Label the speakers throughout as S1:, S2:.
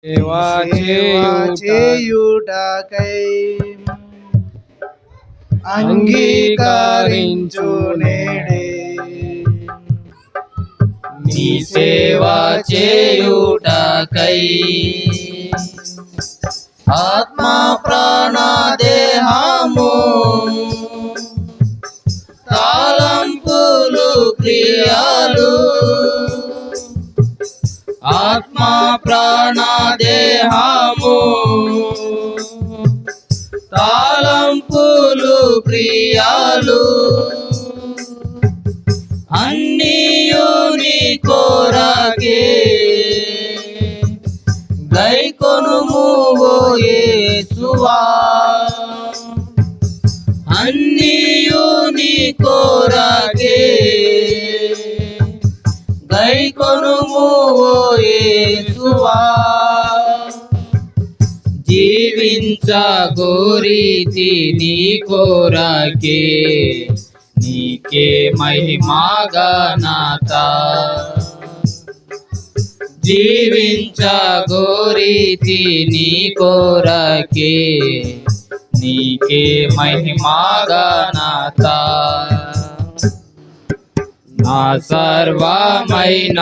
S1: సేవా చేయుటకై అంగీకరించు నేడే.
S2: నీ సేవా చేయుటకై ఆత్మ ప్రాణ దేహము తలంపులు క్రియలు ఆత్మ ప్రాణ దేహము తలంపులు క్రియలు అన్నియు నీ కొరకే గైకొనుము ఓ యేసువా. అన్నియు నీ కొరకే గైకొనుము ఓ యేసువా. జీవించగోరితి నీ కొరకే నీకే మహిమా ఘనత. జీవించగోరితి నీ కొరకే నీకే మహిమా ఘనత. నా సర్వమైన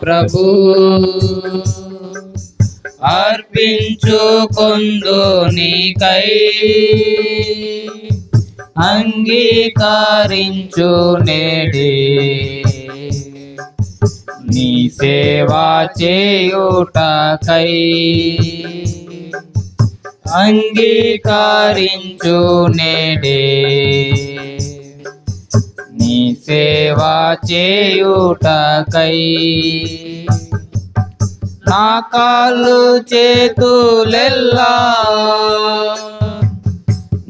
S2: ప్రభు అర్పించుకొందు నీకై అంగీకరించు నేడే. నీ సేవా చేయుటకై అంగీకరించు నేడే. నీ సేవా చేయుటకై నా కాళ్ళు చేతులెల్లా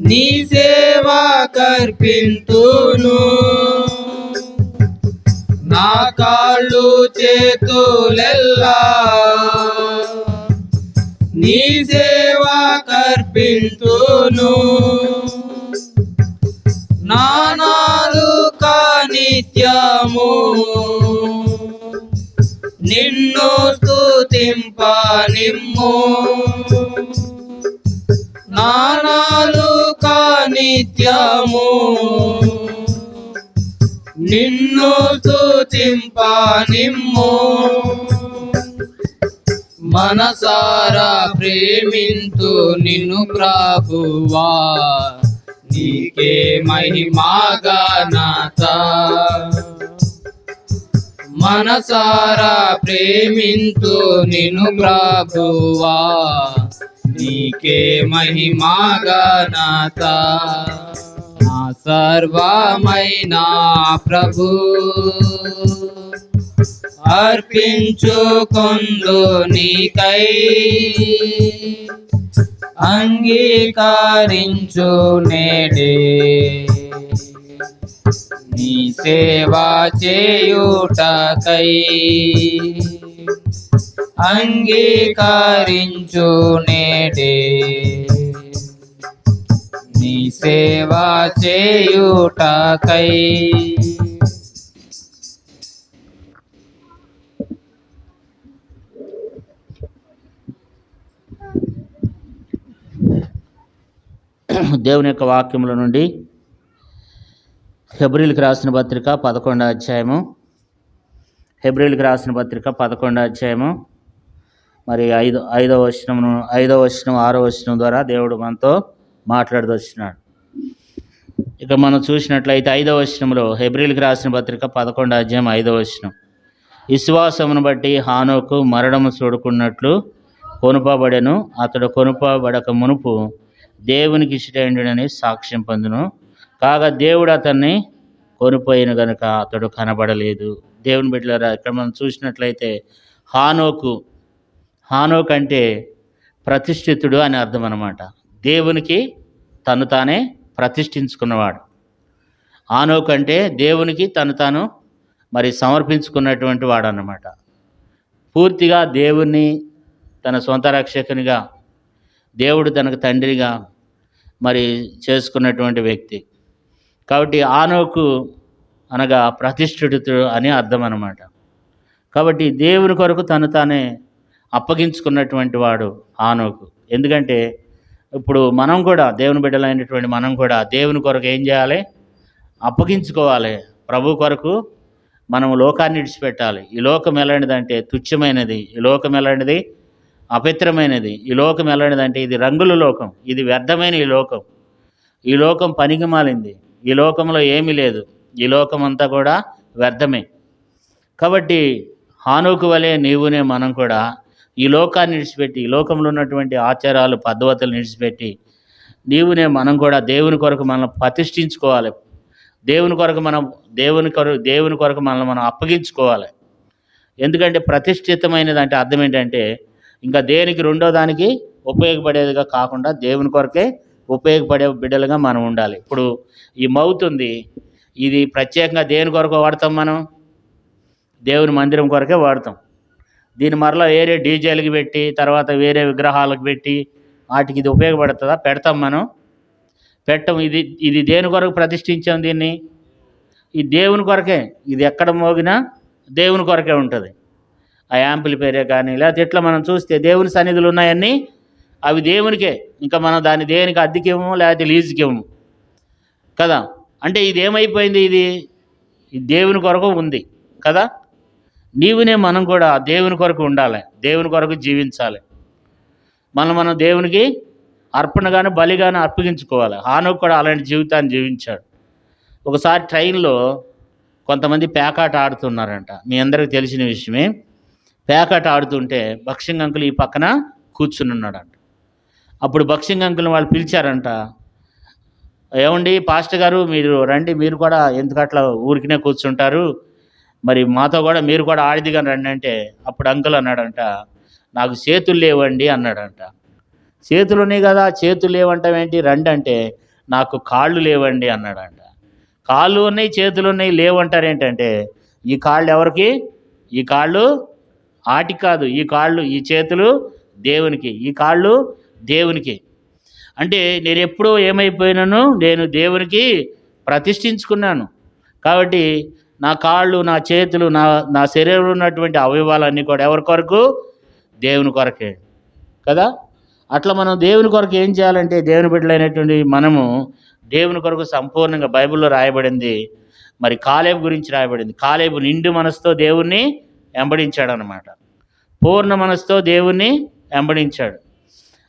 S2: నీ సేవా కర్పింతును. నా కాళ్ళు చేతులెల్లా నీ సేవా కర్పింతును. నా నాలుక నిత్యము నిన్ను స్తుతింప నిమ్ము. నా నాలుక నిత్యము నిన్ను స్తుతింప నిమ్ము. మనసారా ప్రేమింతు నిన్ను ప్రభువా నీకే మహిమా ఘనత. మనసారా ప్రేమింతు నిన్ను ప్రభువా నీకే మహిమా ఘనత. నా సర్వమైన ప్రభు అర్పించుకొందు నీకై అంగీకరించు నేడే. నీ సేవా చేయుటకై అంగీకరించు నేడే. నీ సేవా చేయుటకై. దేవుని యొక్క వాక్యముల నుండి హెబ్రీయులకు రాసిన పత్రిక 11వ అధ్యాయము. హెబ్రీయులకు రాసిన పత్రిక 11వ అధ్యాయము మరి 5వ వచనం 6వ వచనం ద్వారా దేవుడు మనతో మాట్లాడుతూ. ఇక మనం చూసినట్లయితే 5వ వచనంలో హెబ్రీయులకు రాసిన పత్రిక 11వ అధ్యాయం 5వ వచనం. విశ్వాసమును బట్టి హానోకు మరణము చూడుకున్నట్లు కొనుపబడెను. అతడు కొనుపబడక మునుపు దేవునికి ఇష్టడని సాక్ష్యం పొందును. కాగా దేవుడు అతన్ని కొనిపోయిన గనుక అతడు కనబడలేదు. దేవుని బిడ్డలారా, ఇక్కడ మనం చూసినట్లయితే హానోకు అంటే ప్రతిష్ఠితుడు అని అర్థం అన్నమాట. దేవునికి తను తానే ప్రతిష్ఠించుకున్నవాడు. హానోకు అంటే దేవునికి తను తాను మరి సమర్పించుకున్నటువంటి వాడు అన్నమాట. పూర్తిగా దేవుణ్ణి తన సొంత రక్షకునిగా, దేవుడు తనకు తండ్రిగా మరి చేసుకున్నటువంటి వ్యక్తి. కాబట్టి హానోకు అనగా ప్రతిష్ఠితుడు అని అర్థం అన్నమాట. కాబట్టి దేవుని కొరకు తను తానే అప్పగించుకున్నటువంటి వాడు హానోకు. ఎందుకంటే ఇప్పుడు మనం కూడా దేవుని బిడ్డలైనటువంటి మనం కూడా దేవుని కొరకు ఏం చేయాలి? అప్పగించుకోవాలి. ప్రభు కొరకు మనం లోకాన్ని విడిచిపెట్టాలి. ఈ లోకం ఎలాంటిదంటే తుచ్చమైనది, ఈ లోకం ఎలాంటిది అపవిత్రమైనది, ఈ లోకం ఎలాంటిదంటే ఇది రంగుల లోకం, ఇది వ్యర్థమైన ఈ లోకం, ఈ లోకం పనికిమాలింది, ఈ లోకంలో ఏమీ లేదు, ఈ లోకం అంతా కూడా వ్యర్థమే. కాబట్టి హానోకు వలె నీవునే మనం కూడా ఈ లోకాన్ని విడిచిపెట్టి, ఈ లోకంలో ఉన్నటువంటి ఆచారాలు పద్ధతులు విడిచిపెట్టి నీవునే మనం కూడా దేవుని కొరకు మనం ప్రతిష్ఠించుకోవాలి. దేవుని కొరకు మనల్ని మనం అప్పగించుకోవాలి. ఎందుకంటే ప్రతిష్ఠితమైనది అంటే అర్థం ఏంటంటే ఇంకా దేనికి రెండో దానికి ఉపయోగపడేదిగా కాకుండా దేవుని కొరకే ఉపయోగపడే బిడ్డలుగా మనం ఉండాలి. ఇప్పుడు ఈ మౌత్ ఉంది, ఇది ప్రత్యేకంగా దేని కొరకు వాడతాం? మనం దేవుని మందిరం కొరకే వాడతాం. దీన్ని మరలా వేరే డీజేలకు పెట్టి తర్వాత వేరే విగ్రహాలకు పెట్టి వాటికి ఇది ఉపయోగపడుతుందా? పెడతాం మనం? పెట్టం. ఇది దేని కొరకు ప్రతిష్ఠించాం? దీన్ని ఈ దేవుని కొరకే. ఇది ఎక్కడ మోగినా దేవుని కొరకే ఉంటుంది. ఆ యాంప్లిఫైరే కానీ లేకపోతే ఇట్లా మనం చూస్తే దేవుని సన్నిధులు ఉన్నాయన్నీ అవి దేవునికే. ఇంకా మనం దాన్ని దేనికి అద్దెకివ్వము లేకపోతే లీజుకి ఇవ్వము కదా. అంటే ఇది ఏమైపోయింది? ఇది దేవుని కొరకు ఉంది కదా. నీవునే మనం కూడా దేవుని కొరకు ఉండాలి, దేవుని కొరకు జీవించాలి. మనం దేవునికి అర్పణగాను బలిగాను అర్పించుకోవాలి. హానోకు కూడా అలాంటి జీవితాన్ని జీవించాడు. ఒకసారి ట్రైన్లో కొంతమంది పేకాట ఆడుతున్నారంట. మీ అందరికీ తెలిసిన విషయమే. పేకాట ఆడుతుంటే బక్సింగ్ అంకుల్ ఈ పక్కన కూర్చుని ఉన్నాడంట. అప్పుడు బక్సింగ్ అంకుల్ని వాళ్ళు పిలిచారంట. ఏమండి పాస్టర్ గారు, మీరు రండి, మీరు కూడా ఎందుకట్లా ఊరికినే కూర్చుంటారు, మరి మాతో కూడా మీరు కూడా ఆడిదిగాని రండి అంటే, అప్పుడు అంకుల్ అన్నాడంట, నాకు చేతులు లేవండి అన్నాడంట. చేతులు ఉన్నాయి కదా, చేతులు లేవంటావేంటి, రండి అంటే, నాకు కాళ్ళు లేవండి అన్నాడంట. కాళ్ళు ఉన్నాయి, చేతులు ఉన్నాయి, లేవంటారు ఏంటంటే, ఈ కాళ్ళు ఎవరికి? ఈ కాళ్ళు ఆటికి కాదు, ఈ చేతులు దేవునికి, ఈ కాళ్ళు దేవునికి. అంటే నేను ఎప్పుడూ ఏమైపోయినాను? నేను దేవునికి ప్రతిష్ఠించుకున్నాను. కాబట్టి నా కాళ్ళు, నా చేతులు, నా శరీరంలో ఉన్నటువంటి అవయవాలన్నీ కూడా ఎవరి కొరకు? దేవుని కొరకే కదా. అట్లా మనం దేవుని కొరకు ఏం చేయాలంటే, దేవుని బిడ్డలైనటువంటి మనము దేవుని కొరకు సంపూర్ణంగా బైబిల్లో రాయబడింది. మరి కాలేబు గురించి రాయబడింది. కాలేబు నిండు మనసుతో దేవుణ్ణి వెంబడించాడు అన్నమాట. పూర్ణ మనసుతో దేవుణ్ణి వెంబడించాడు.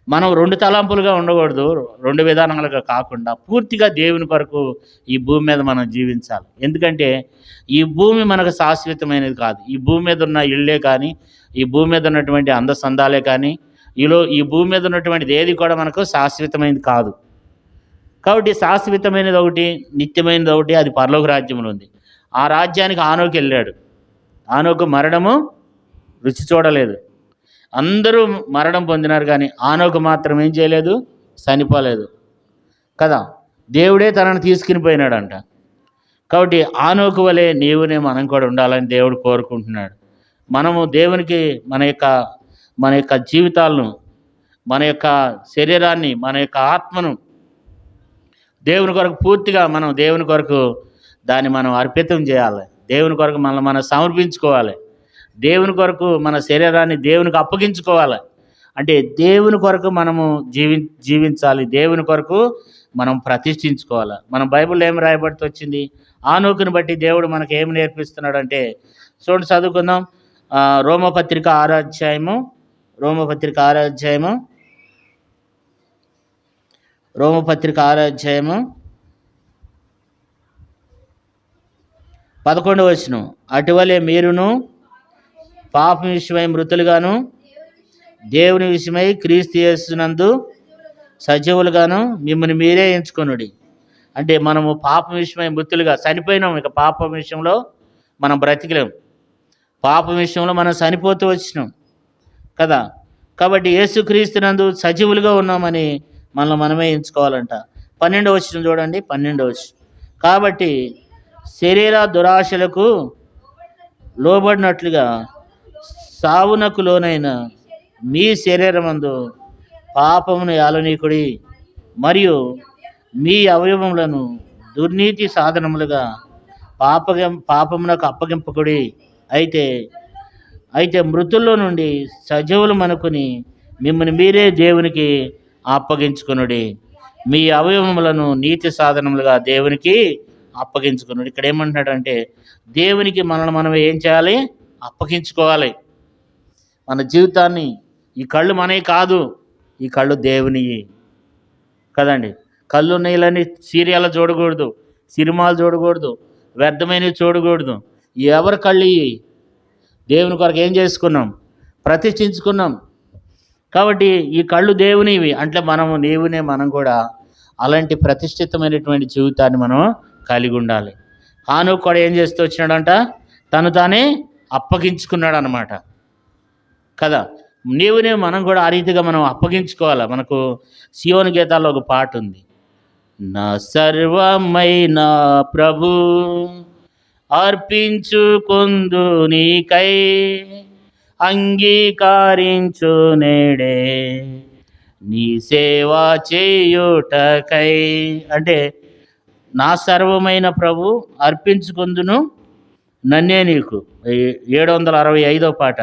S2: మనం రెండు తలంపులుగా ఉండకూడదు, రెండు విధానాలుగా కాకుండా పూర్తిగా దేవుని కొరకు ఈ భూమి మీద మనం జీవించాలి. ఎందుకంటే ఈ భూమి మనకు శాశ్వతమైనది కాదు. ఈ భూమి మీద ఉన్న ఇళ్ళే కానీ, ఈ భూమి మీద ఉన్నటువంటి అందసందాలే కానీ, ఈ భూమి మీద ఉన్నటువంటిది ఏది కూడా మనకు శాశ్వతమైనది కాదు. కాబట్టి శాశ్వతమైనది ఒకటి, నిత్యమైనది ఒకటి, అది పరలోక రాజ్యంలో ఉంది. ఆ రాజ్యానికి హానోకు వెళ్ళాడు. హానోకు మరణము రుచి చూడలేదు. అందరూ మరణం పొందినారు కానీ హానోకు మాత్రం ఏం చేయలేదు? చనిపోలేదు కదా. దేవుడే తనను తీసుకుని పోయినాడంట. కాబట్టి హానోకు వలె నీవునే మనం కూడా ఉండాలని దేవుడు కోరుకుంటున్నాడు. మనము దేవునికి మన యొక్క జీవితాలను, మన యొక్క శరీరాన్ని, మన యొక్క ఆత్మను దేవుని కొరకు పూర్తిగా మనం దేవుని కొరకు దాన్ని మనం అర్పితం చేయాలి. దేవుని కొరకు మనం సమర్పించుకోవాలి. దేవుని కొరకు మన శరీరాన్ని దేవునికి అప్పగించుకోవాలి. అంటే దేవుని కొరకు మనము జీవించాలి, దేవుని కొరకు మనం ప్రతిష్ఠించుకోవాలి. మన బైబిల్లో ఏమి రాయబడుతూ వచ్చింది? హానోకుని బట్టి దేవుడు మనకు ఏమి నేర్పిస్తున్నాడు అంటే, చూడండి చదువుకుందాం. రోమపత్రిక 6వ అధ్యాయము, రోమపత్రిక 6వ అధ్యాయము, రోమపత్రిక 6వ అధ్యాయము 11వ వచనం. అటువలే మీరును పాపం విషయమై మృతులుగాను దేవుని విషయమై క్రీస్తు యేసునందు సజీవులుగాను మిమ్మల్ని మీరే ఎంచుకొనుడి. అంటే మనము పాపం విషయమై మృతులుగా చనిపోయినాం. ఇక పాపం విషయంలో మనం బ్రతికలేం, పాపం విషయంలో మనం చనిపోతూ వచ్చినాం కదా. కాబట్టి యేసుక్రీస్తునందు సజీవులుగా ఉన్నామని మనమే ఎంచుకోవాలంట. 12వ వచనం చూడండి, 12వ వచనం. కాబట్టి శరీర దురాశలకు లోబడినట్లుగా సావునకు లోనైన మీ శరీరమందు పాపమును యాలనీకుడి, మరియు మీ అవయవములను దుర్నీతి సాధనములుగా పాపమునకు అప్పగింపకుడి. అయితే అయితే మృతుల్లో నుండి సజీవులు మనకుని మిమ్మల్ని మీరే దేవునికి అప్పగించుకొనుడి, మీ అవయవములను నీతి సాధనములుగా దేవునికి అప్పగించుకొనుడి. ఇక్కడ ఏమంటున్నాడంటే దేవునికి మనల్ని మనం ఏం చేయాలి? అప్పగించుకోవాలి. మన జీవితాన్ని, ఈ కళ్ళు మనవి కాదు, ఈ కళ్ళు దేవునివి కదండి. కళ్ళు నీళ్ళని సీరియల్ చూడకూడదు, సినిమాలు చూడకూడదు, వ్యర్థమైనవి చూడకూడదు. ఎవరి కళ్ళు ఇవి? దేవుని కొరకు ఏం చేసుకున్నాం? ప్రతిష్ఠించుకున్నాం. కాబట్టి ఈ కళ్ళు దేవునివి అంటే మనం కూడా అలాంటి ప్రతిష్ఠితమైనటువంటి జీవితాన్ని మనం కలిగి ఉండాలి. హానోకు కూడా ఏం చేస్తూ వచ్చినాడంట? తను తానే అప్పగించుకున్నాడు అనమాట కదా. మనం కూడా ఆ రీతిగా మనం అప్పగించుకోవాలి. మనకు సియోను గీతాల్లో ఒక పాట ఉంది, నా సర్వమైన ప్రభు అర్పించుకొందు నీకై అంగీకరించు నేడే నీ సేవ చేయుటకై. అంటే నా సర్వమైన ప్రభు అర్పించుకొందును నన్నే నీకు. 765 పాట,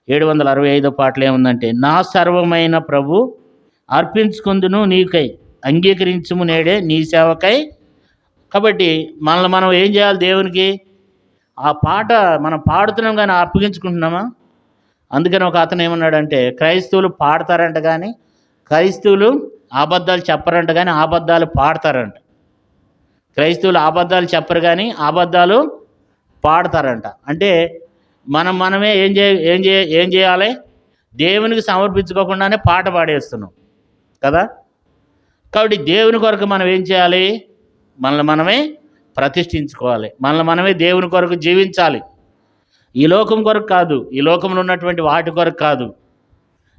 S2: 765 పాటలు ఏముందంటే, నా సర్వమైన ప్రభు అర్పించుకొందును నీకై అంగీకరించుము నేడే నీ సేవకై. కాబట్టి మనల్ని మనం ఏం చేయాలి? దేవునికి ఆ పాట మనం పాడుతున్నాం కానీ అప్పగించుకుంటున్నామా? అందుకని ఒక అతను ఏమన్నాడంటే, క్రైస్తవులు పాడతారంట కానీ క్రైస్తవులు అబద్ధాలు చెప్పరంట, కానీ అబద్ధాలు పాడతారంట. క్రైస్తవులు అబద్ధాలు చెప్పరు కానీ అబద్ధాలు పాడతారంట. అంటే మనమే ఏం చేయాలి? దేవునికి సమర్పించుకోకుండానే పాట పాడేస్తున్నాం కదా. కాబట్టి దేవుని కొరకు మనం ఏం చేయాలి? మనల్ని మనమే ప్రతిష్ఠించుకోవాలి. మనల్ని మనమే దేవుని కొరకు జీవించాలి. ఈ లోకం కొరకు కాదు, ఈ లోకంలో ఉన్నటువంటి వాటి కొరకు కాదు,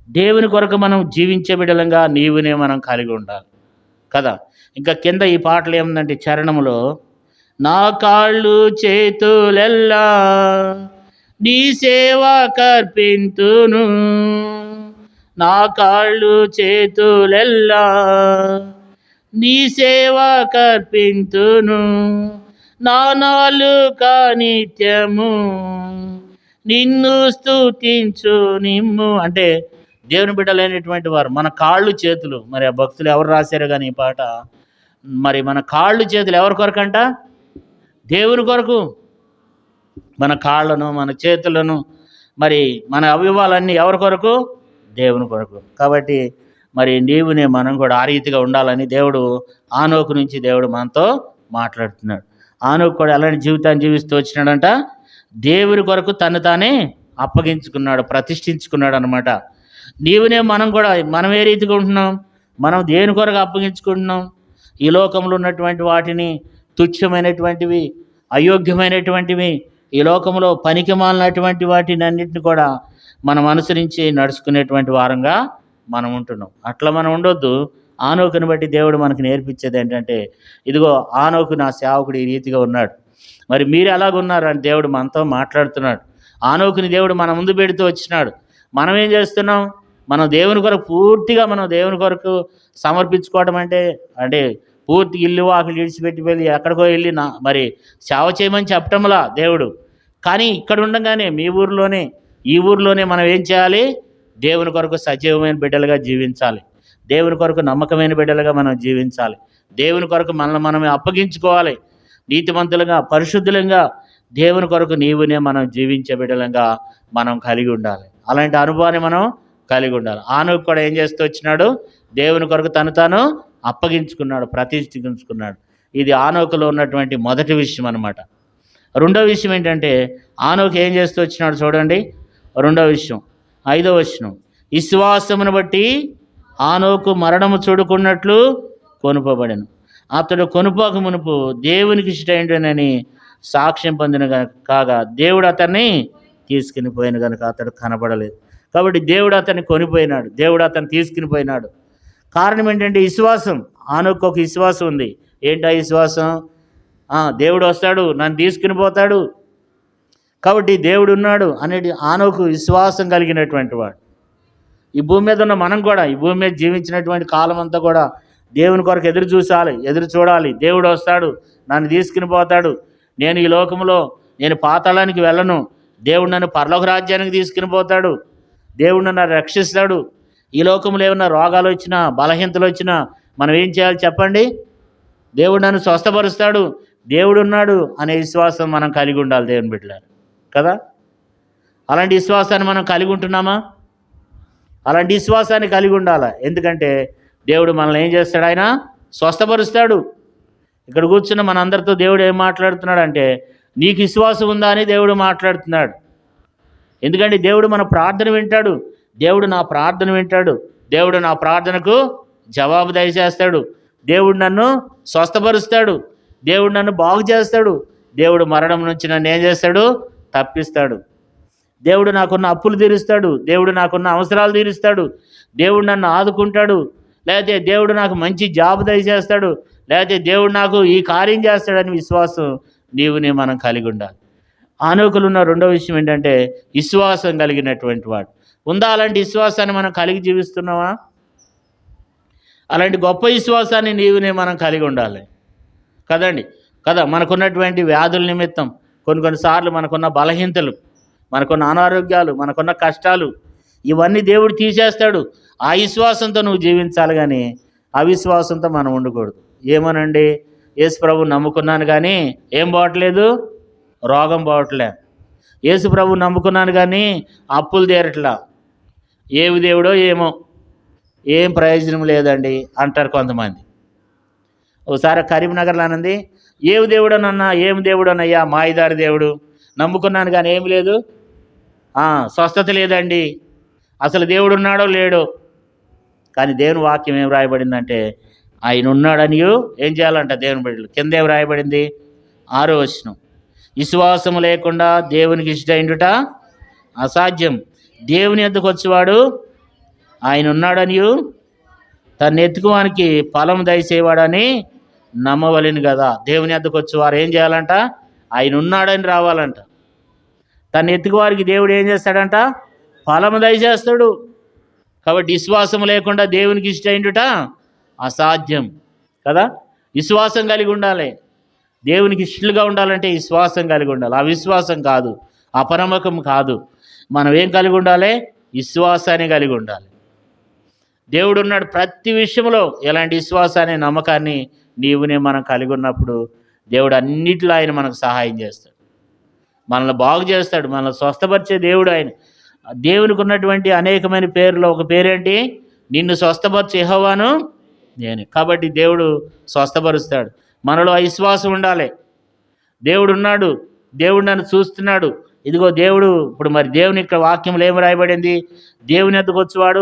S2: దేవుని కొరకు మనం జీవించే బిడ్డలంగా నీవునే మనం కలిగి ఉండాలి కదా. ఇంకా కింద ఈ పాటలు ఏముందంటే చరణములో, నా కాళ్ళు చేతులెల్లా నీ సేవ కర్పింతును, నా కాళ్ళు చేతులెల్లా నీ సేవ కర్పింతును, నా నాలుక నిత్యము నిన్ను స్తుతించు నిమ్ము. అంటే దేవుని బిడ్డలైనటువంటి వారు మన కాళ్ళు చేతులు, మరి ఆ భక్తులు ఎవరు రాశారు కానీ ఈ పాట, మరి మన కాళ్ళు చేతులు ఎవరి కొరకంట? దేవుని కొరకు. మన కాళ్ళను, మన చేతులను, మరి మన అవయవాలన్నీ ఎవరి కొరకు? దేవుని కొరకు. కాబట్టి మరి మనం కూడా ఆ రీతిగా ఉండాలని దేవుడు ఆనోకు నుంచి దేవుడు మనతో మాట్లాడుతున్నాడు. ఆనోకు కూడా అలాంటి జీవితాన్ని జీవిస్తూ వచ్చినాడంట. దేవుని కొరకు తను తానే అప్పగించుకున్నాడు, ప్రతిష్ఠించుకున్నాడు అనమాట. మనం ఏ రీతిగా ఉంటున్నాం? మనం దేని కొరకు అప్పగించుకుంటున్నాం? ఈ లోకంలో ఉన్నటువంటి వాటిని, తుచ్చమైనటువంటివి, అయోగ్యమైనటువంటివి, ఈ లోకంలో పనికి మాలినటువంటి వాటిని అన్నింటిని కూడా మనం అనుసరించి నడుచుకునేటువంటి వారంగా మనం ఉంటున్నాం. అట్లా మనం ఉండొద్దు. ఆనోకుని బట్టి దేవుడు మనకు నేర్పించేది ఏంటంటే, ఇదిగో ఆనోకు నా సేవకుడు ఈ రీతిగా ఉన్నాడు, మరి మీరు ఎలాగున్నారు అని దేవుడు మనతో మాట్లాడుతున్నాడు. ఆనోకుని దేవుడు మన ముందు పెడుతూ వచ్చినాడు. మనం ఏం చేస్తున్నాం? మనం దేవుని కొరకు పూర్తిగా దేవుని కొరకు సమర్పించుకోవడం అంటే పూర్తి ఇల్లు వాకిలు విడిచిపెట్టి వెళ్ళి ఎక్కడికో వెళ్ళి మరి సేవ చేయమని చెప్పటంలా దేవుడు. కానీ ఇక్కడ ఉండగానే ఈ ఊర్లోనే మనం ఏం చేయాలి? దేవుని కొరకు సజీవమైన బిడ్డలుగా జీవించాలి. దేవుని కొరకు నమ్మకమైన బిడ్డలుగా మనం జీవించాలి. దేవుని కొరకు మనమే అప్పగించుకోవాలి. నీతిమంతులుగా, పరిశుద్ధులంగా దేవుని కొరకు మనం జీవించే బిడ్డలంగా మనం కలిగి ఉండాలి. అలాంటి అనుభవాన్ని మనం కలిగి ఉండాలి. ఆనోకు కూడా ఏం చేస్తూ వచ్చినాడు? దేవుని కొరకు తాను అప్పగించుకున్నాడు, ప్రతిష్ఠించుకున్నాడు. ఇది ఆనోకులో ఉన్నటువంటి మొదటి విషయం అన్నమాట. రెండో విషయం ఏంటంటే, ఆనోకు ఏం చేస్తూ వచ్చినాడు చూడండి. రెండో విషయం 5వ వచనం, విశ్వాసమును బట్టి ఆనోకు మరణము చూడుకున్నట్లు కొనుపబడెను. అతడు కొనుపోక మునుపు దేవునికి ఇష్టమైనని సాక్ష్యం పొందిన కాగా దేవుడు అతన్ని తీసుకుని పోయిన కనుక అతడు కనబడలేదు. కాబట్టి దేవుడు అతన్ని కొనిపోయినాడు, దేవుడు అతన్ని తీసుకుని పోయినాడు. కారణం ఏంటంటే విశ్వాసం. ఆనోకు ఒక విశ్వాసం ఉంది. ఏంటా విశ్వాసం? దేవుడు వస్తాడు, నన్ను తీసుకుని పోతాడు, కాబట్టి దేవుడు ఉన్నాడు అనేది ఆనోకు విశ్వాసం కలిగినటువంటి వాడు. ఈ భూమి మీద ఉన్న మనం కూడా, ఈ భూమి మీద జీవించినటువంటి కాలం అంతా కూడా దేవుని కొరకు ఎదురు చూడాలి. దేవుడు వస్తాడు, నన్ను తీసుకుని పోతాడు, నేను ఈ లోకంలో పాతాళానికి వెళ్ళను, దేవుడు నన్ను పరలోక రాజ్యానికి తీసుకుని పోతాడు, దేవుడు నన్ను రక్షిస్తాడు. ఈ లోకంలో ఏమన్నా రోగాలు వచ్చినా బలహీనతలు వచ్చినా మనం ఏం చేయాలి చెప్పండి? దేవుడు నన్ను స్వస్థపరుస్తాడు, దేవుడు ఉన్నాడు అనే విశ్వాసం మనం కలిగి ఉండాలి దేవుని బిడ్డలారా కదా. అలాంటి విశ్వాసాన్ని మనం కలిగి ఉంటున్నామా? అలాంటి విశ్వాసాన్ని కలిగి ఉండాలి. ఎందుకంటే దేవుడు మనల్ని ఏం చేస్తాడు? ఆయన స్వస్థపరుస్తాడు. ఇక్కడ కూర్చున్న మనందరితో దేవుడు ఏం మాట్లాడుతున్నాడు అంటే, నీకు విశ్వాసం ఉందా అని దేవుడు మాట్లాడుతున్నాడు. ఎందుకంటే దేవుడు మన ప్రార్థన వింటాడు, దేవుడు నా ప్రార్థన వింటాడు, దేవుడు నా ప్రార్థనకు జవాబు దయచేస్తాడు, దేవుడు నన్ను స్వస్థపరుస్తాడు, దేవుడు నన్ను బాగు చేస్తాడు, దేవుడు మరణం నుంచి నన్ను ఏం చేస్తాడు? తప్పిస్తాడు. దేవుడు నాకున్న అప్పులు తీరుస్తాడు, దేవుడు నాకున్న అవసరాలు తీరుస్తాడు, దేవుడు నన్ను ఆదుకుంటాడు, లేకపోతే దేవుడు నాకు మంచి జాబ్ దయచేస్తాడు, లేకపోతే దేవుడు నాకు ఈ కార్యం చేస్తాడని విశ్వాసం నీవునే మనం కలిగి ఉండాలి. ఆనోకులున్న రెండో విషయం ఏంటంటే విశ్వాసం కలిగినటువంటి వాడు ఉందా? అలాంటి విశ్వాసాన్ని మనం కలిగి జీవిస్తున్నావా? అలాంటి గొప్ప విశ్వాసాన్ని నీవునే మనం కలిగి ఉండాలి కదండి కదా. మనకున్నటువంటి వ్యాధుల నిమిత్తం కొన్నిసార్లు మనకున్న బలహీనతలు, మనకున్న అనారోగ్యాలు, మనకున్న కష్టాలు ఇవన్నీ దేవుడు తీసేస్తాడు. ఆ విశ్వాసంతో నువ్వు జీవించాలి, కానీ అవిశ్వాసంతో మనం ఉండకూడదు. ఏమోనండి, యేసు ప్రభు నమ్ముకున్నాను కానీ ఏం పోవట్లేదు? రోగం పోవట్లే. యేసు ప్రభు నమ్ముకున్నాను కానీ అప్పులు తీరట్లా. ఏవి దేవుడో ఏమో, ఏం ప్రయోజనం లేదండి అంటారు కొంతమంది. ఒకసారి కరీంనగర్లో అన్నది, ఏవి దేవుడనన్నా, ఏమి దేవుడనయ్యా? మాయదారి దేవుడు. నమ్ముకున్నాను కానీ ఏమి లేదు, స్వస్థత లేదండి. అసలు దేవుడు ఉన్నాడో లేడో. కానీ దేవుని వాక్యం ఏం రాయబడిందంటే ఆయన ఉన్నాడని ఏం చేయాలంట దేవుని బిడ్డలు? కింద ఏం రాయబడింది? 6వ వచనం, విశ్వాసము లేకుండా దేవునికి ఇష్టమైండుట అసాధ్యం. దేవుని యొద్దకు వచ్చేవాడు ఆయన ఉన్నాడనియు తను ఎత్తుకువానికి ఫలం దయచేవాడని నమ్మవలెను కదా. దేవుని యొద్దకు వచ్చేవారు ఏం చేయాలంట? ఆయన ఉన్నాడని రావాలంట. తను ఎత్తుకువారికి దేవుడు ఏం చేస్తాడంట? ఫలము దయచేస్తాడు. కాబట్టి విశ్వాసం లేకుండా దేవునికి ఇష్టమైండుట అసాధ్యం కదా. విశ్వాసం కలిగి ఉండాలి. దేవునికి ఇష్టలుగా ఉండాలంటే విశ్వాసం కలిగి ఉండాలి. అవిశ్వాసం కాదు, అపనమ్మకం కాదు. మనం ఏం కలిగి ఉండాలి? విశ్వాసాన్ని కలిగి ఉండాలి. దేవుడు ఉన్నాడు ప్రతి విషయంలో. ఎలాంటి విశ్వాసాన్ని, నమ్మకాన్ని నీవునే మనం కలిగి ఉన్నప్పుడు దేవుడు అన్నిటిలో ఆయన మనకు సహాయం చేస్తాడు, మనల్ని బాగు చేస్తాడు, మనల్ని స్వస్థపరిచే దేవుడు ఆయన. దేవునికి ఉన్నటువంటి అనేకమైన పేర్లో ఒక పేరేంటి? నిన్ను స్వస్థపరిచే యెహోవాను నేను. కాబట్టి దేవుడు స్వస్థపరుస్తాడు. మనలో విశ్వాసం ఉండాలి. దేవుడు ఉన్నాడు, దేవుడు నన్ను చూస్తున్నాడు. ఇదిగో దేవుడు. ఇప్పుడు మరి దేవుని ఇక్కడ వాక్యంలో ఏమి రాయబడింది? దేవుని యొద్దకు వచ్చేవాడు